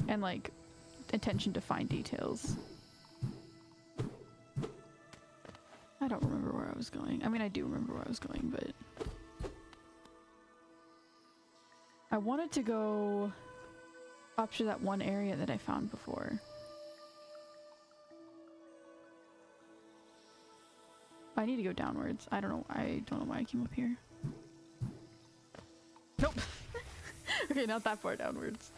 And like attention to fine details. I don't remember where I was going. I mean, I do remember where I was going, but I wanted to go up to that one area that I found before. I need to go downwards. I don't know why I came up here. Nope. Okay, not that far downwards.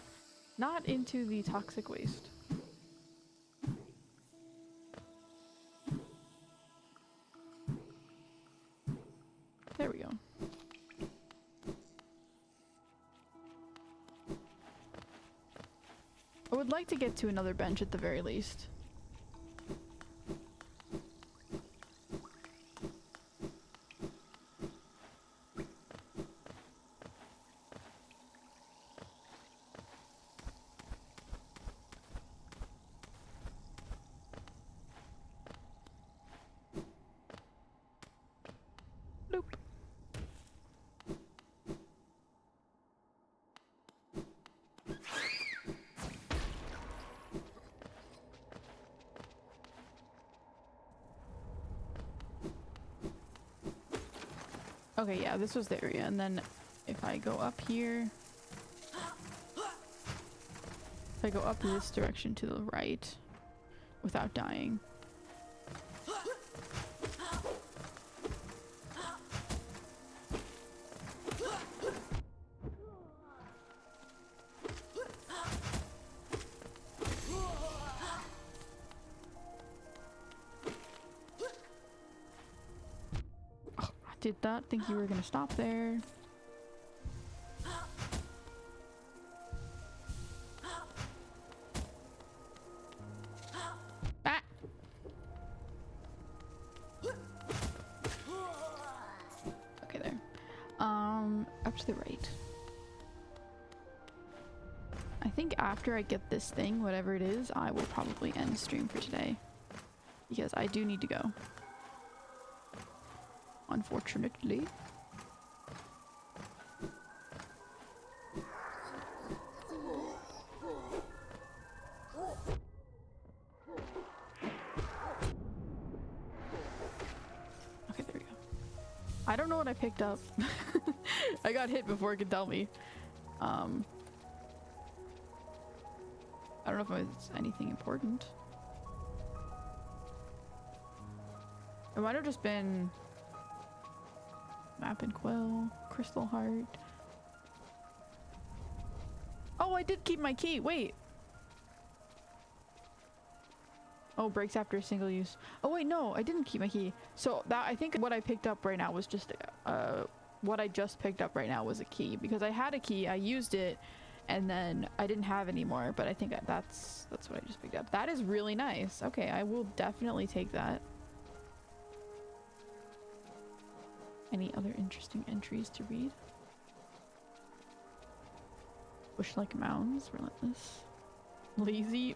Not into the toxic waste. There we go. I would like to get to another bench at the very least. Nope. Okay, yeah, this was the area. And then if I go up here, if I go up this direction to the right without dying. Did not think you were gonna stop there. Ah! Okay, there. Up to the right. I think after I get this thing, whatever it is, I will probably end stream for today. Because I do need to go. Unfortunately. Okay, there we go. I don't know what I picked up. I got hit before it could tell me. I don't know if it's anything important. It might have just been Map and Quill, Crystal Heart. Oh, I did keep my key. Wait. Oh, breaks after a single use. Oh wait, no, I didn't keep my key. So that, I think what I picked up right now was just what I just picked up right now was a key, because I had a key, I used it, and then I didn't have any more. But I think that's what I just picked up. That is really nice. Okay, I will definitely take that. Any other interesting entries to read? Bush-like mounds, relentless. Lazy,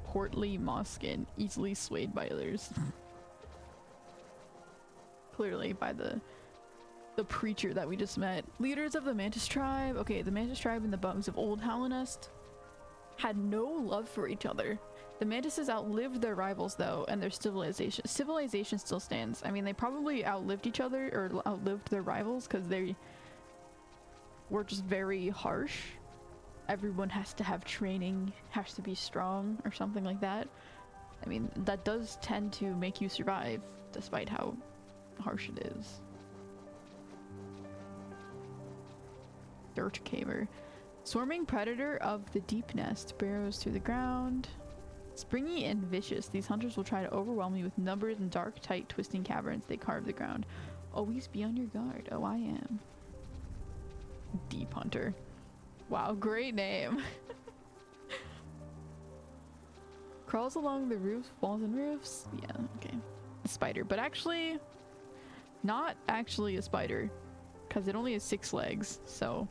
portly moss skin, easily swayed by others. Clearly by the preacher that we just met. Leaders of the Mantis tribe. Okay, the Mantis tribe and the bugs of Old Hallownest had no love for each other. The Mantises outlived their rivals though, and their civilization still stands. I mean, they probably outlived each other, or outlived their rivals, because they were just very harsh. Everyone has to have training, has to be strong, or something like that. I mean, that does tend to make you survive, despite how harsh it is. Dirt caver. Swarming predator of the deep nest burrows through the ground. Springy and vicious, these hunters will try to overwhelm you with numbers and dark, tight, twisting caverns they carve the ground. Always be on your guard. Oh, I am. Deep hunter. Wow, great name. Crawls along the roofs, walls and roofs. Yeah, okay. A spider, but actually, not actually a spider, because it only has 6 legs, so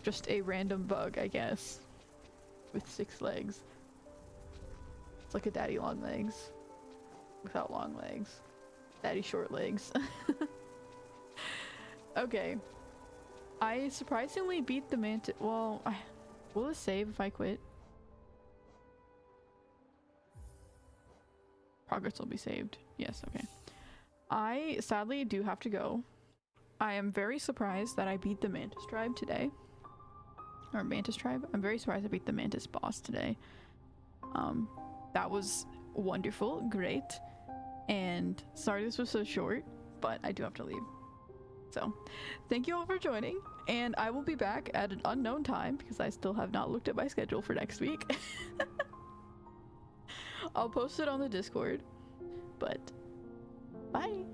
just a random bug, I guess, with 6 legs. It's like a daddy long legs without long legs. Daddy short legs. Okay. I surprisingly beat the Mantis. Well, will it save if I quit? Progress will be saved. Yes, okay. I sadly do have to go. I am very surprised that I beat the Mantis tribe today. Or Mantis tribe. I'm very surprised I beat the Mantis boss today. That was wonderful, great. And sorry this was so short, but I do have to leave. So, thank you all for joining, and I will be back at an unknown time because I still have not looked at my schedule for next week. I'll post it on the Discord, but bye!